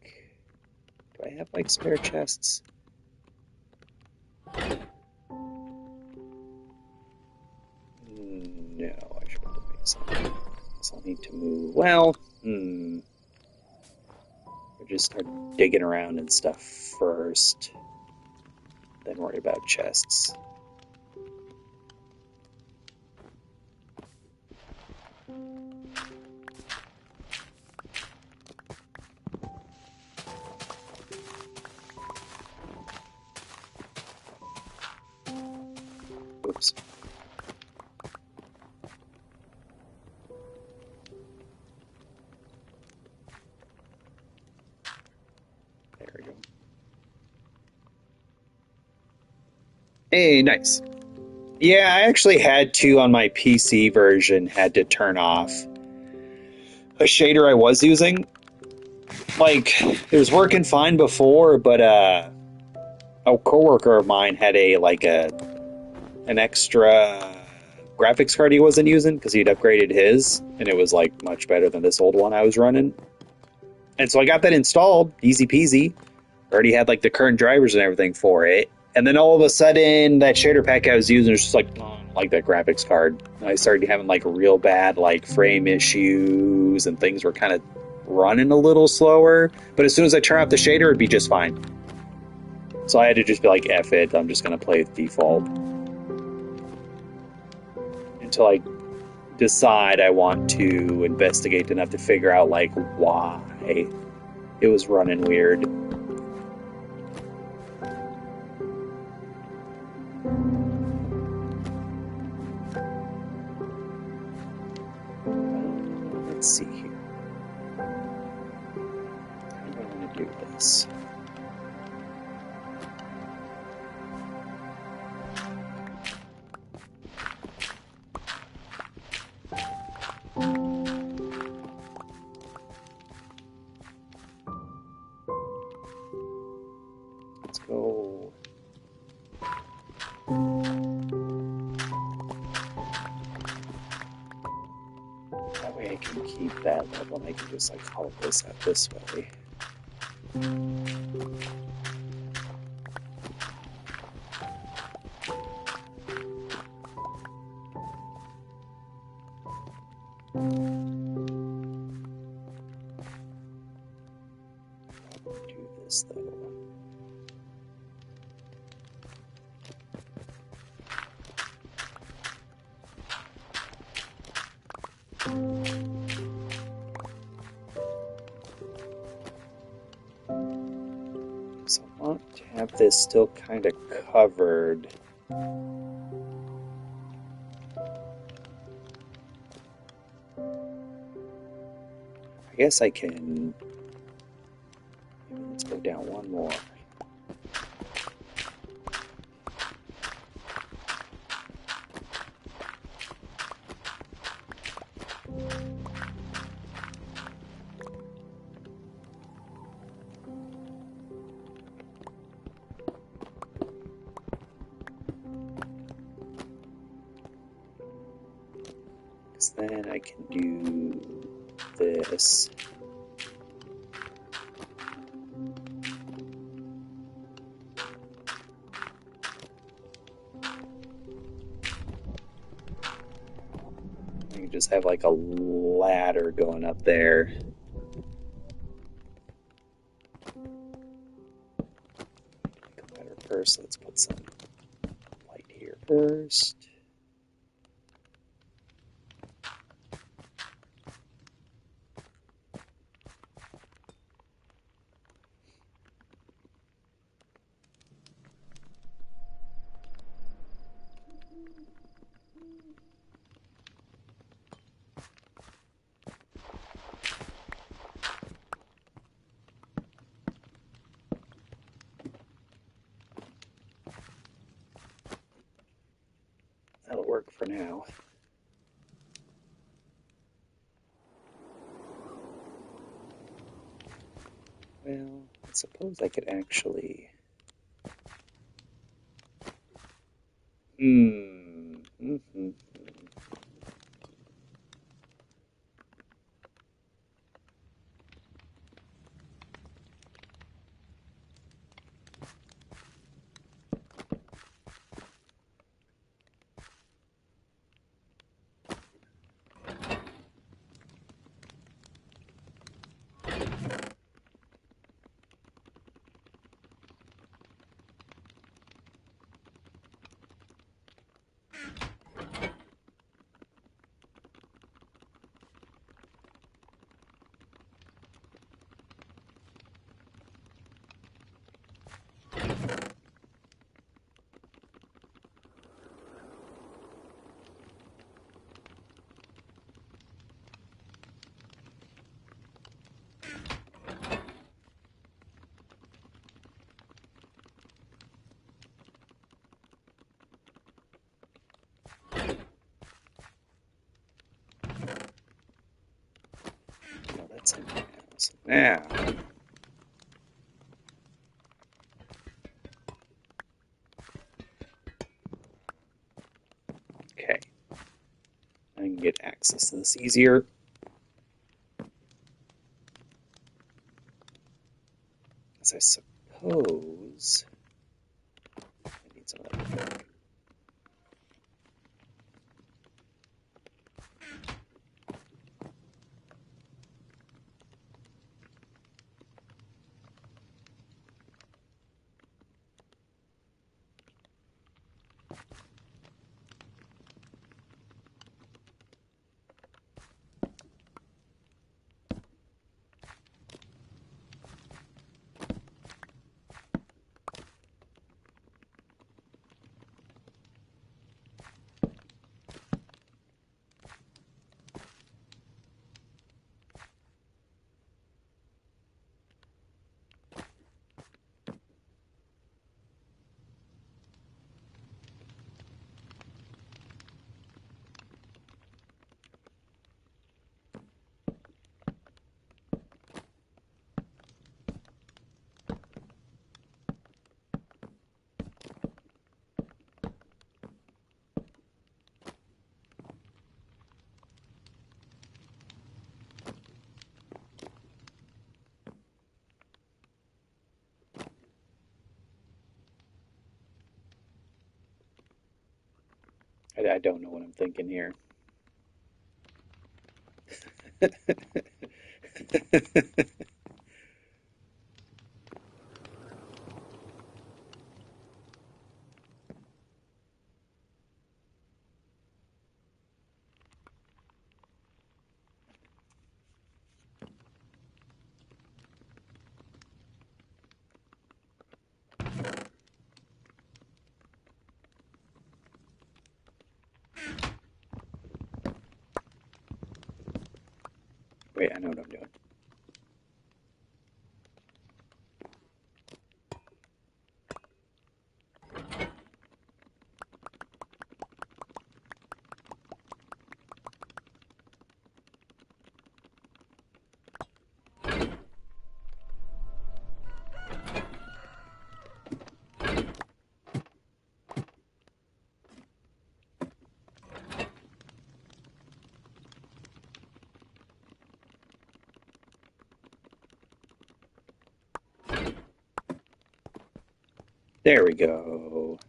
Do I have like spare chests? No, I should probably make some. So I'll need to move. Well, I'll just start digging around and stuff first, then worry about chests. Oops. There we go. Hey, nice. Yeah, I actually had to on my PC version, had to turn off a shader I was using. Like, it was working fine before, but a coworker of mine had an extra graphics card he wasn't using because he'd upgraded his, and it was like much better than this old one I was running. And so I got that installed, easy peasy. Already had like the current drivers and everything for it. And then all of a sudden, that shader pack I was using was just like, oh, I don't like that graphics card. And I started having like real bad like frame issues, and things were kind of running a little slower. But as soon as I turn off the shader, it'd be just fine. So I had to just be like, F it, I'm just going to play with default. Until I decide I want to investigate enough to figure out like why it was running weird. Let's see here. How do I want to do this? Let's go. That way I can keep that level and I can just like haul this out this way. Do this though. So I want to have this still kind of covered. I guess I can. Let's go down one more. Because then I can do this. I can just have like a ladder going up there. Make a ladder first. Let's put some light here first. That'll work for now. Well, I suppose I could actually. Hmm. Mm-hmm. No, that's in my house. Now, okay. I can get access to this easier. As I suppose. I need some of that back. I don't know what I'm thinking here. Wait, I know what I'm doing. There we go.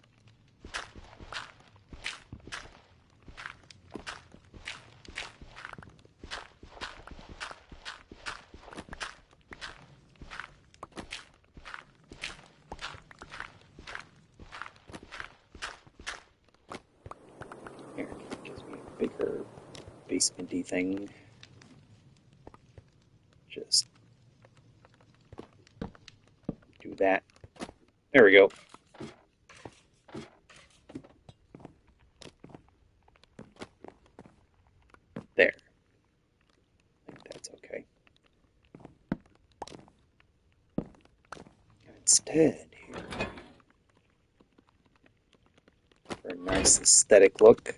Here, it gives me a bigger basementy thing. Just do that. There we go. There. I think that's okay. And instead, here, for a nice aesthetic look,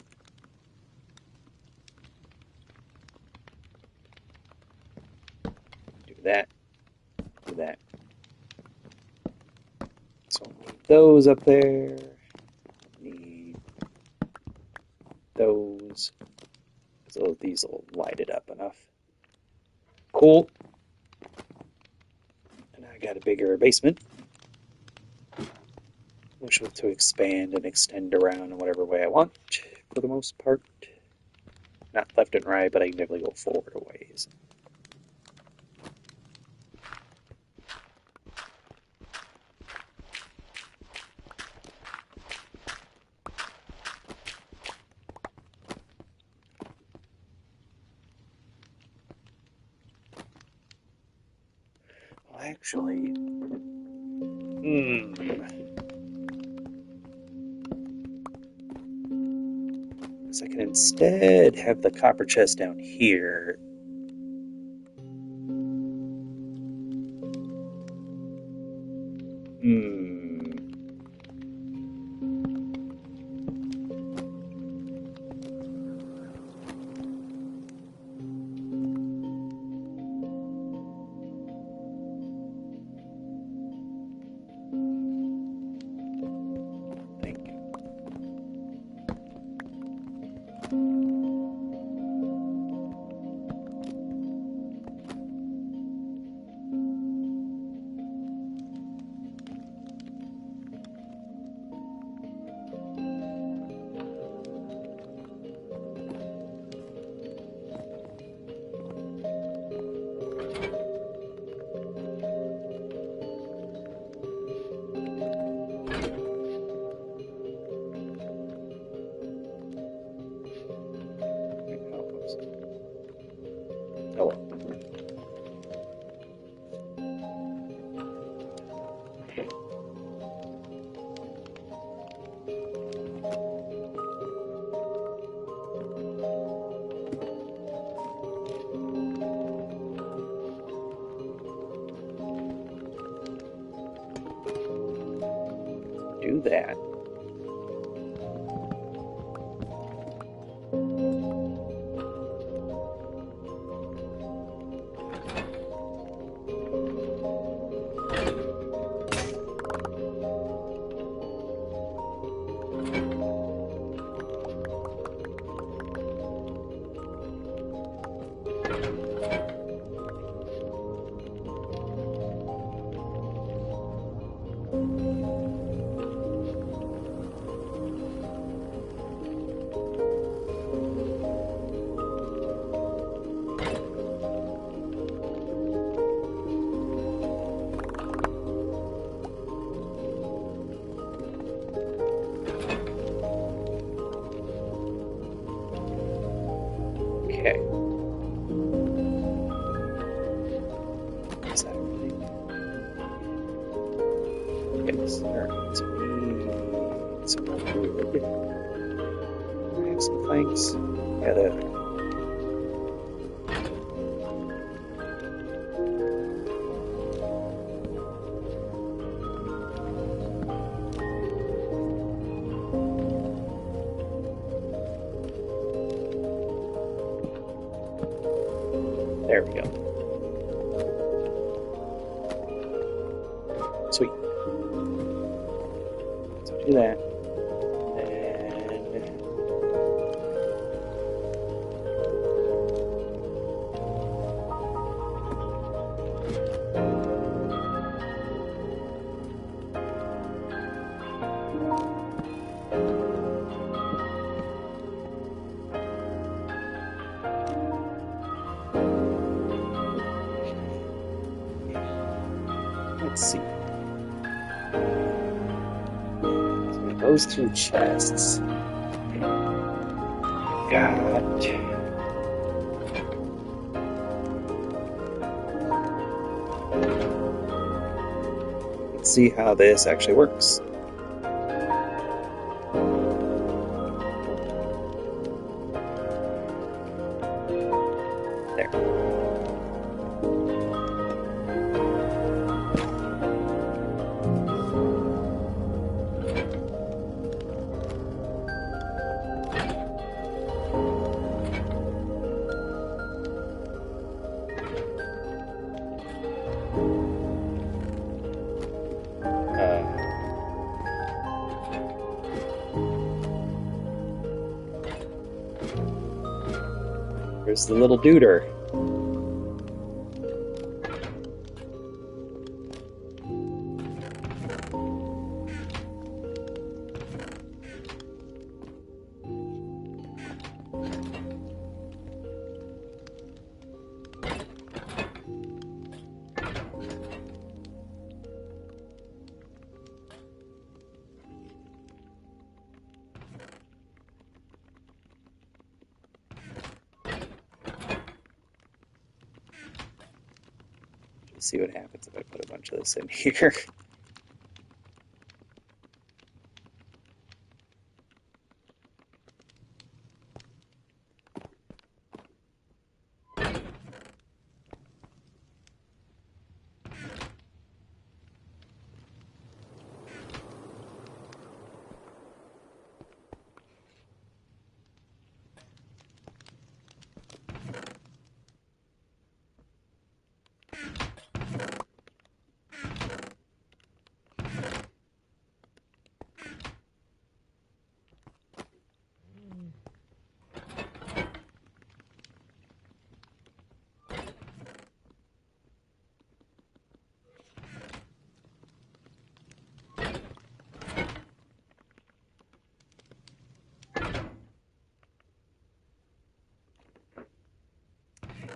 do that, do that. those up there. Need those. So these will light it up enough. Cool. And I got a bigger basement. Which was to expand and extend around in whatever way I want, for the most part. Not left and right, but I can definitely go forward a ways. Well, actually, I can instead have the copper chest down here. Thank you. Oh well. Do that. Okay. Is that everything? Yes. Alright, so we need some more wood. I have some planks. Yeah, there. There we go. Sweet. So do that. And let's see. So those two chests got. Let's see how this actually works. There. There's the little duder. See what happens if I put a bunch of this in here.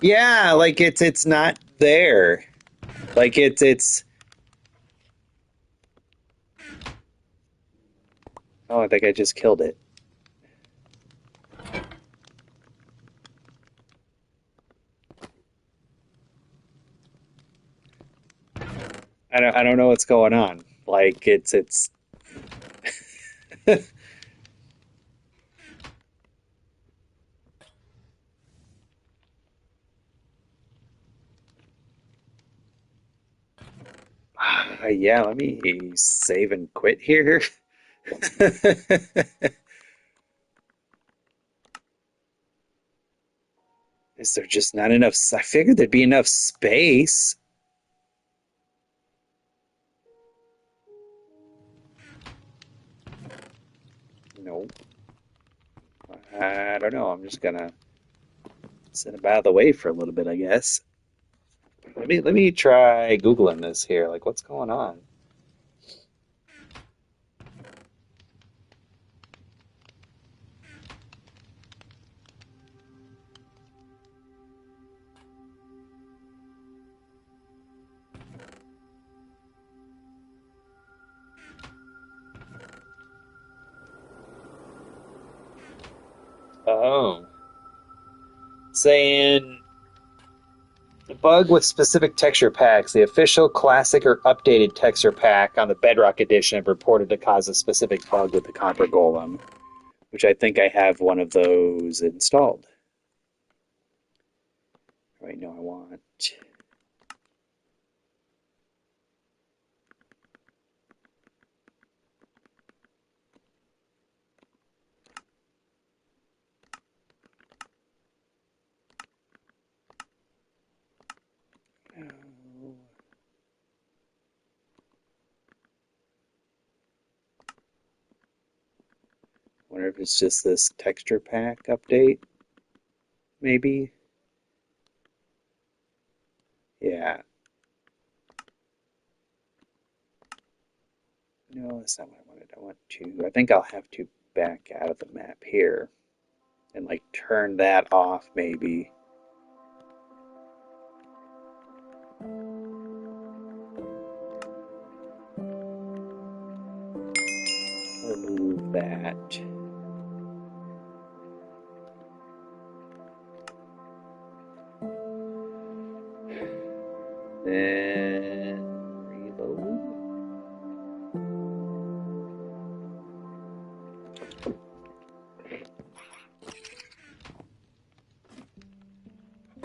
Yeah, like it's not there. Like it's oh, I think I just killed it. I don't know what's going on. Like it's yeah, let me save and quit here. Is there just not enough? I figured there'd be enough space. Nope. I don't know. I'm just gonna sit about the way for a little bit, I guess. Let me try Googling this here. Like, what's going on? Oh, saying a bug with specific texture packs. The official classic or updated texture pack on the Bedrock edition have reported to cause a specific bug with the Copper Golem, which I think I have one of those installed. Right now I want. Oh, wonder if it's just this texture pack update, maybe. Yeah. No, that's not what I wanted. I want to. I think I'll have to back out of the map here and like turn that off, maybe. Remove that. Then reload.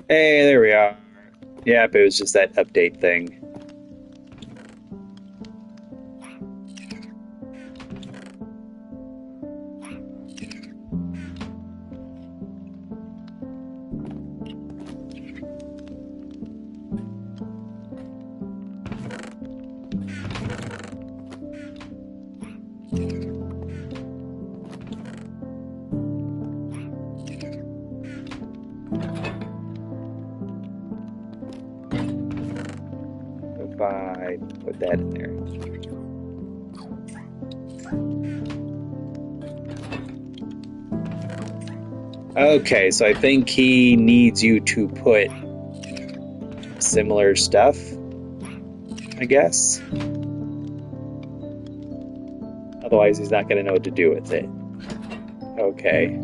Hey, there we are. Yep, it was just that update thing. I put that in there? Okay, so I think he needs you to put similar stuff, I guess. Otherwise, he's not going to know what to do with it. Okay.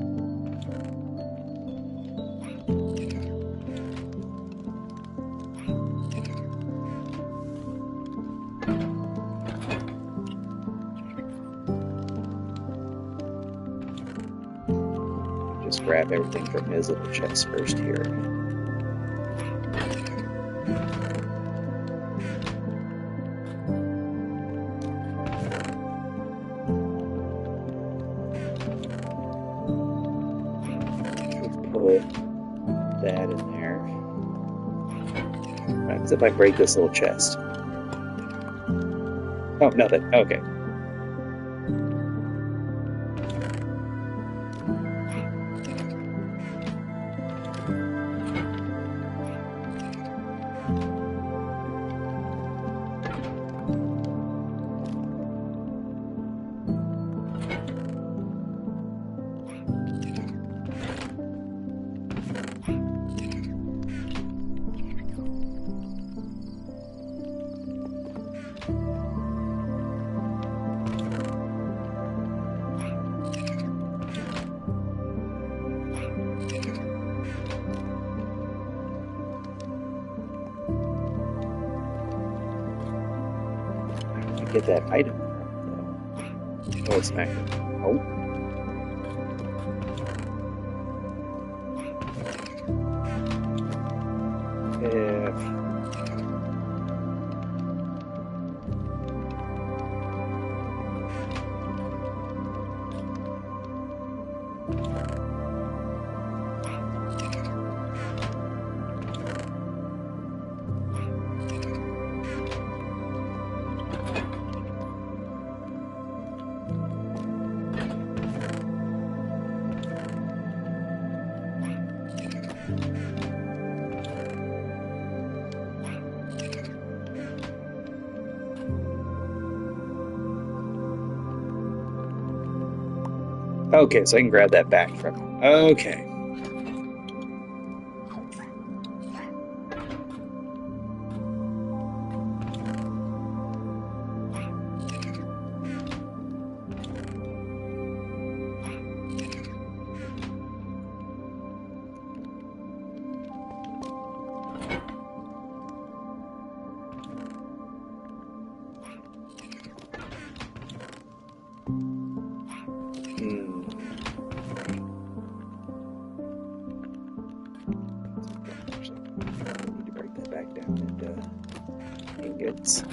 Just grab everything from his little chest first here. Put that in there. What happens if I break this little chest? Oh, nothing. Okay. Get that item from, though. Oh, it's back. Oh. If okay, so I can grab that back from him. Okay. Need to break that back down into ingots.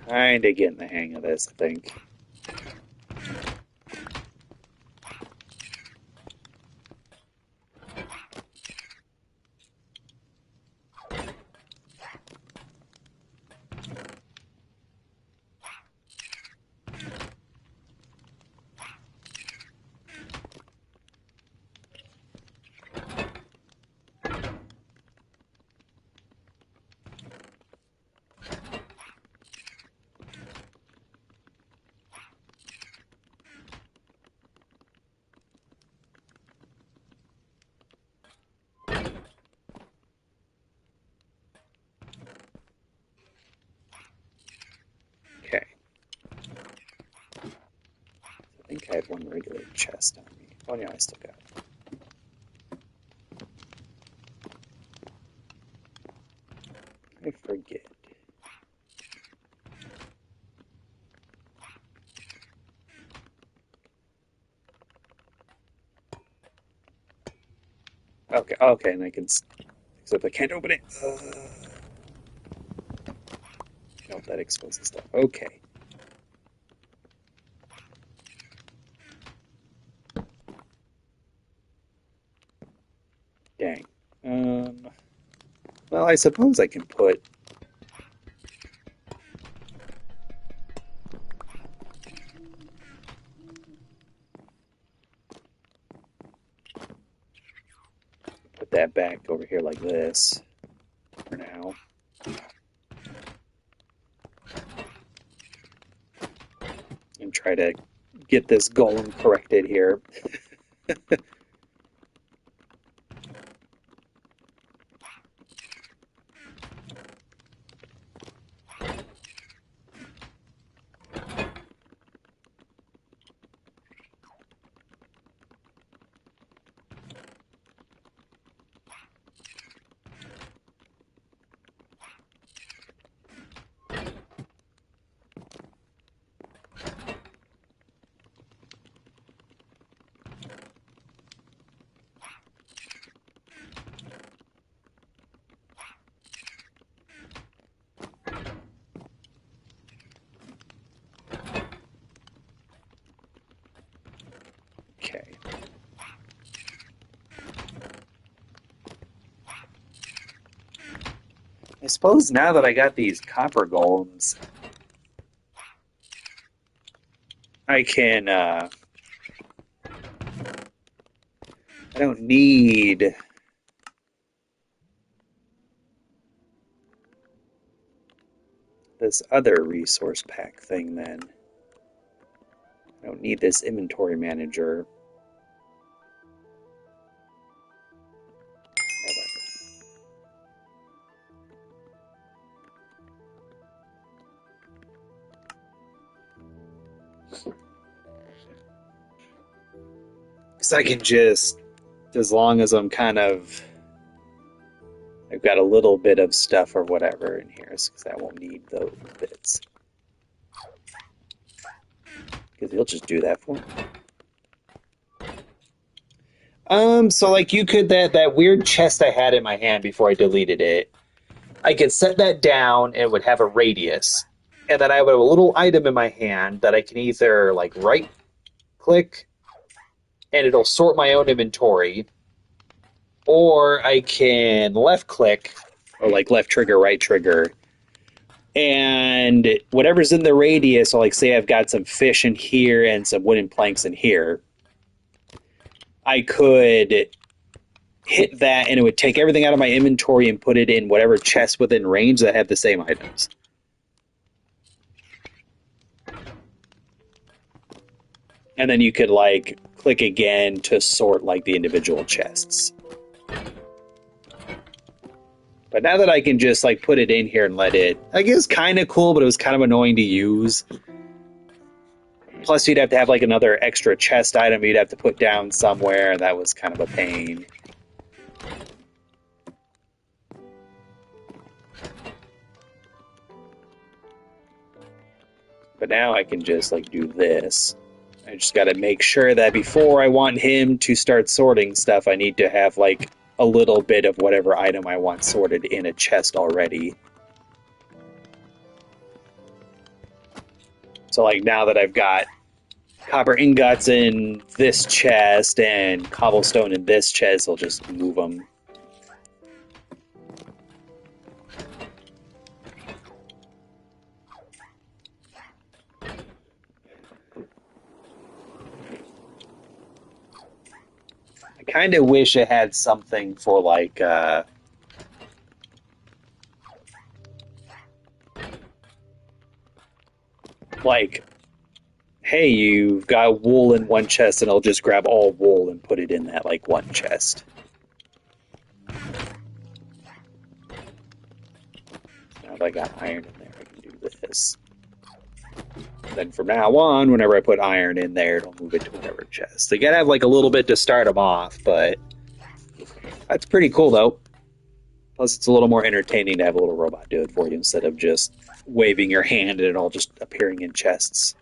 Kind of getting the hang of this, I think. Okay. I think I had one regular chest on me. Oh, yeah, I still got it. forget. Okay, and I can, except I can't open it. Nope, that exposes stuff. Okay. Dang. Well, I suppose I can put... put that back over here like this for now. And try to get this golem corrected here. Okay. I suppose now that I got these copper golems, I can, I don't need this other resource pack thing then. I don't need this inventory manager. Because I can just, as long as I'm kind of, I've got a little bit of stuff or whatever in here, because I won't need those bits. Because he'll just do that for me. So like you could, that weird chest I had in my hand before I deleted it, I could set that down and it would have a radius. And then I would have a little item in my hand that I can either like right click and it'll sort my own inventory, or I can left click, or like left trigger, right trigger, and whatever's in the radius, so like say I've got some fish in here and some wooden planks in here, I could hit that and it would take everything out of my inventory and put it in whatever chest within range that have the same items. And then you could like click again to sort like the individual chests. But now that I can just like put it in here and let it, I guess kind of cool, but it was kind of annoying to use. Plus you'd have to have like another extra chest item you'd have to put down somewhere, and that was kind of a pain. But now I can just like do this. I just got to make sure that before I want him to start sorting stuff, I need to have like a little bit of whatever item I want sorted in a chest already. So like now that I've got copper ingots in this chest and cobblestone in this chest, I'll just move them. I kind of wish it had something for like hey, you've got wool in one chest, and I'll just grab all wool and put it in that like one chest. Now that I got iron in there, I can do this. Then from now on, whenever I put iron in there, it'll move it to whatever chest. So you gotta have like a little bit to start them off, but that's pretty cool though. Plus, it's a little more entertaining to have a little robot do it for you instead of just waving your hand and it all just appearing in chests.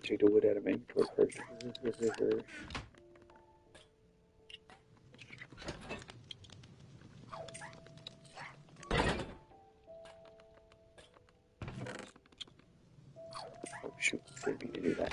Take the wood out of inventory first. Oh shoot, didn't mean to do that.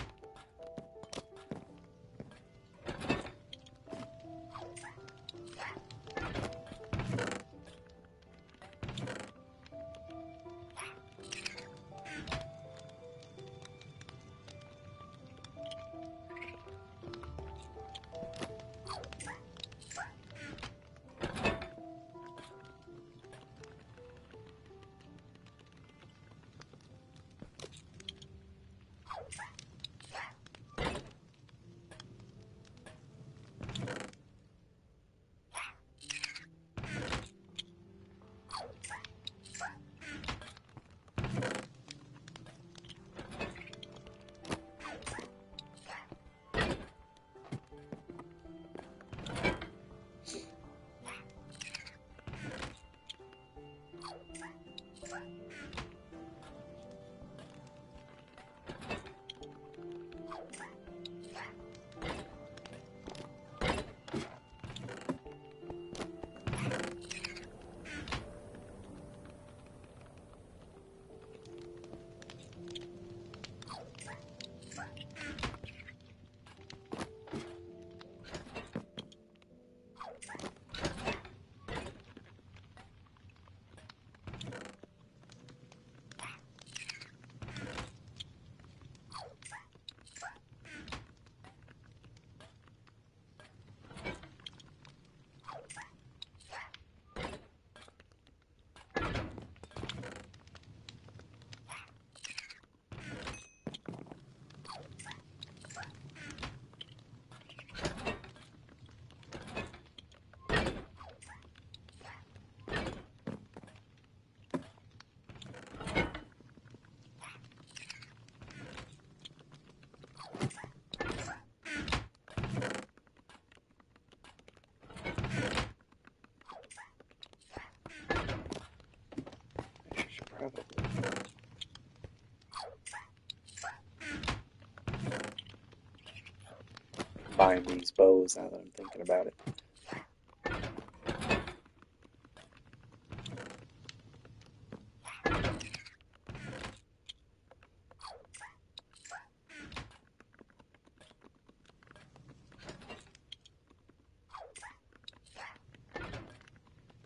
Combine these bows now that I'm thinking about it.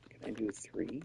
Can I do 3?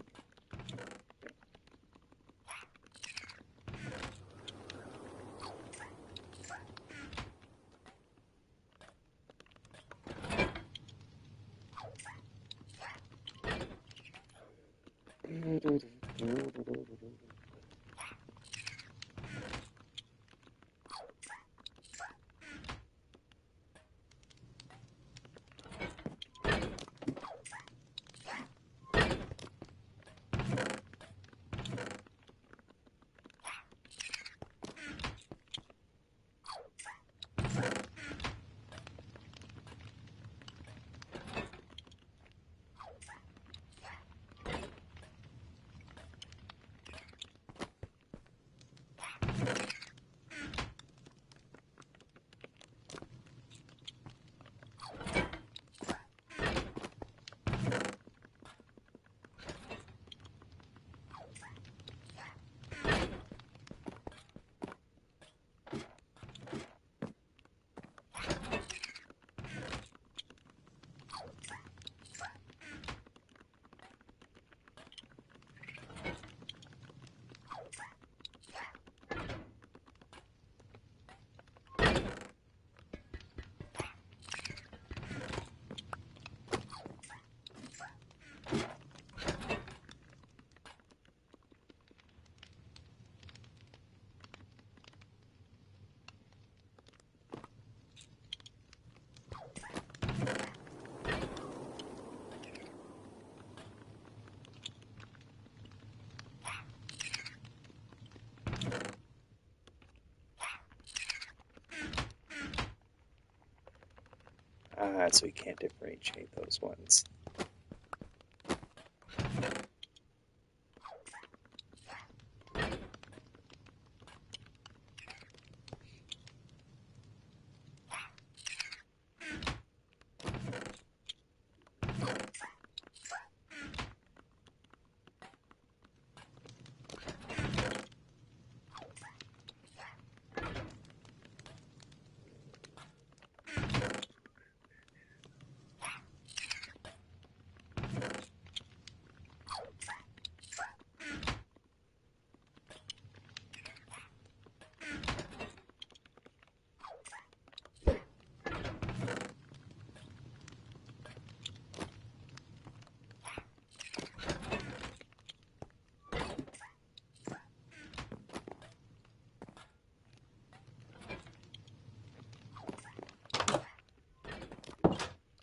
So you can't differentiate those ones.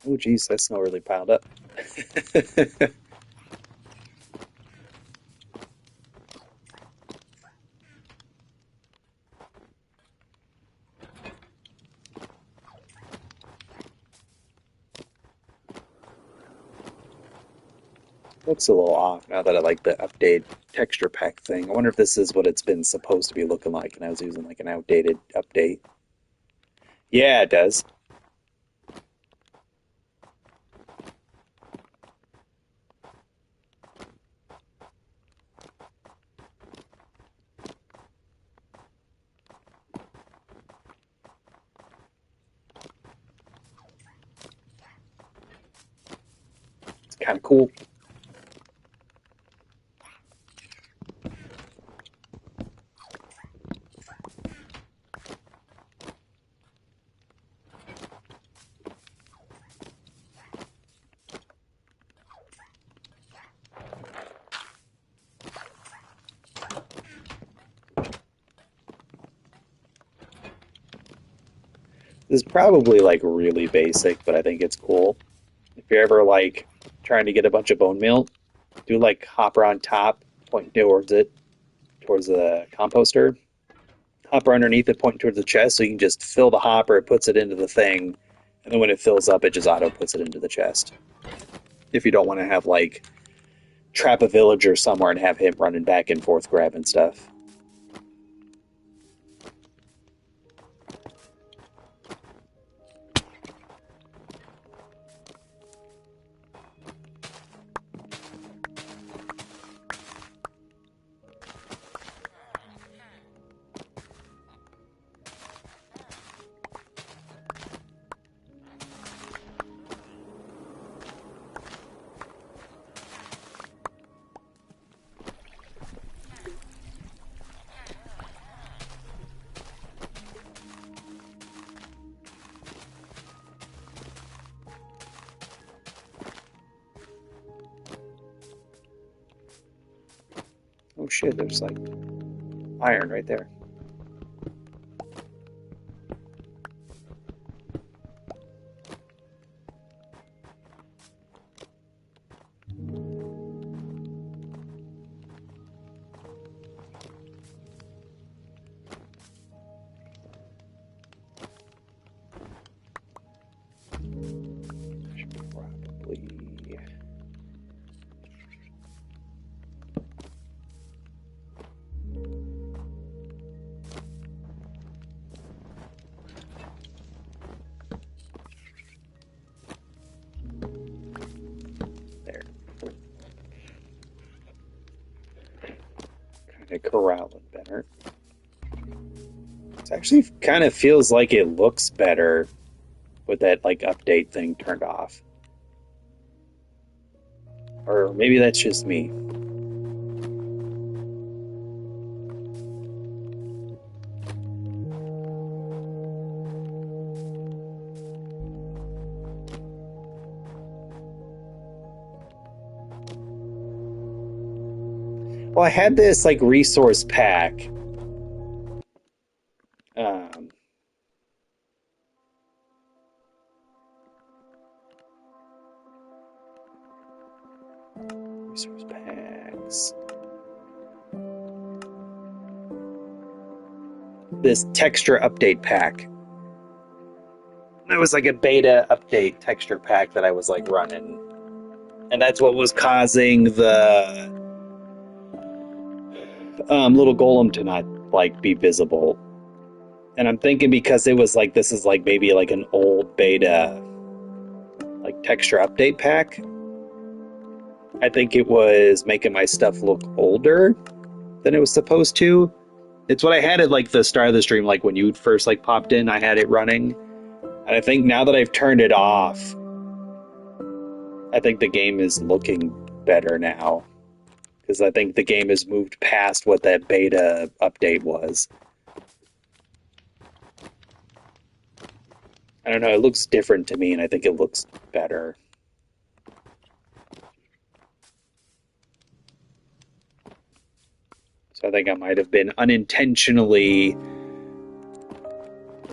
Oh, geez, that snow really piled up. Looks a little off now that I like the update texture pack thing. I wonder if this is what it's been supposed to be looking like, and I was using like an outdated update. Yeah, it does. It's kind of cool. This is probably like really basic, but I think it's cool. If you're ever like trying to get a bunch of bone meal, do like hopper on top, point towards it, towards the composter. Hopper underneath it, pointing towards the chest, so you can just fill the hopper, it puts it into the thing, and then when it fills up, it just auto puts it into the chest. If you don't want to have like trap a villager somewhere and have him running back and forth grabbing stuff. Oh shit, there's like iron right there. Should probably. There. Kind of corralling better. It actually kind of feels like it looks better with that like update thing turned off. Or maybe that's just me. Well, I had this like resource pack. Um, resource packs. This texture update pack. It was like a beta update texture pack that I was like running, and that's what was causing the little golem to not like be visible. And I'm thinking because it was like this is like maybe like an old beta like texture update pack. I think it was making my stuff look older than it was supposed to. It's what I had at like the start of the stream, like when you first like popped in, I had it running. And I think now that I've turned it off, I think the game is looking better now. Because I think the game has moved past what that beta update was. I don't know, it looks different to me, and I think it looks better. So I think I might have been unintentionally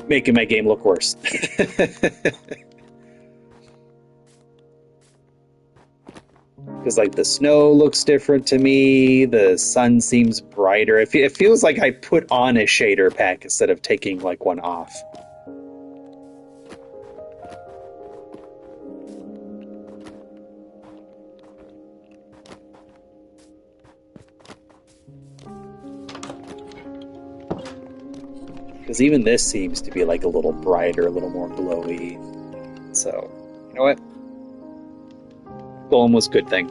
making my game look worse. Because like the snow looks different to me, the sun seems brighter. It feels like I put on a shader pack instead of taking like one off. Because even this seems to be like a little brighter, a little more glowy. So, you know what? Golem was a good thing.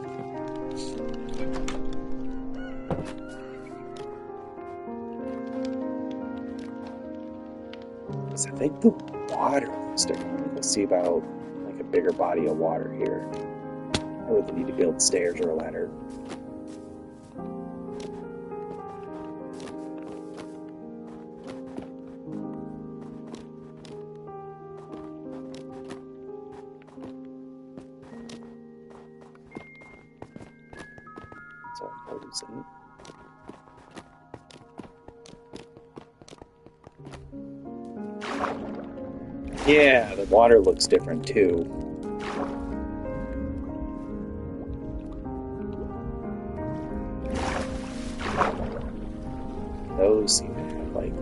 So I think the water looks different. Let's see about like a bigger body of water here. I would need to build stairs or a ladder. Yeah, the water looks different too. Those seem to have like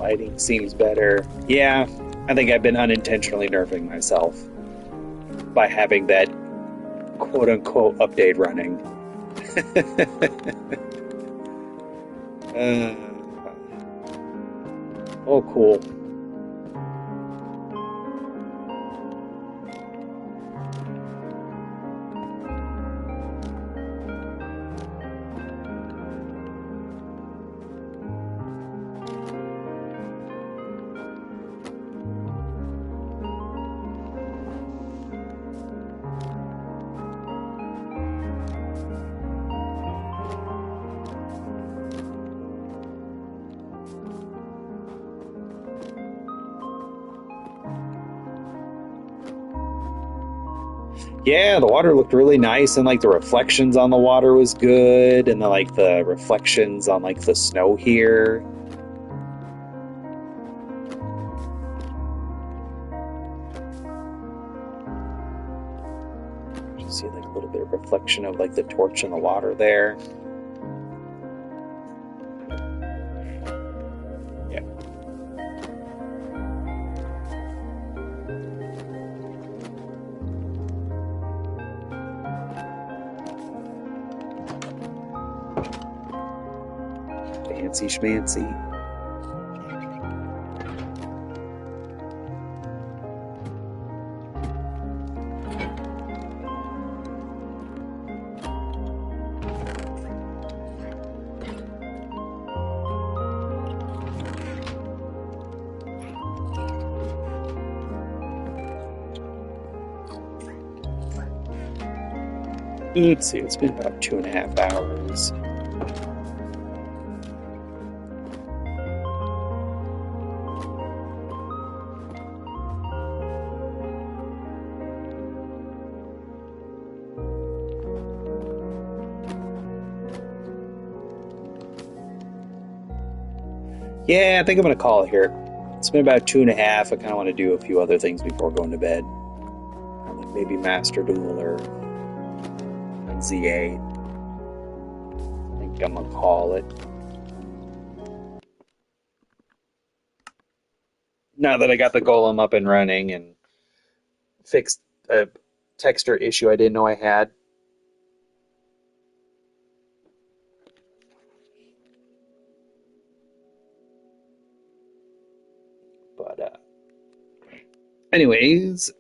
lighting seems better. Yeah, I think I've been unintentionally nerfing myself by having that quote-unquote update running. Oh, cool. Yeah, the water looked really nice, and like the reflections on the water was good, and the reflections on like the snow here. You see like a little bit of reflection of like the torch in the water there. Yeah. Fancy schmancy. Let's see, it's been about 2.5 hours. Yeah, I think I'm going to call it here. It's been about 2.5. I kind of want to do a few other things before going to bed. Like maybe Master Duel or Z8. I think I'm going to call it. now that I got the golem up and running and fixed a texture issue I didn't know I had. But anyways,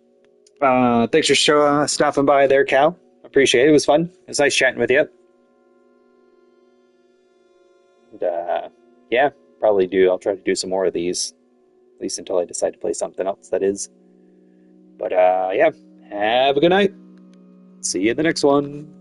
thanks for stopping by there, Cal. Appreciate it. It was fun. It was nice chatting with you. And, yeah, probably do. I'll try to do some more of these, at least until I decide to play something else, that is. But yeah, have a good night. See you in the next one.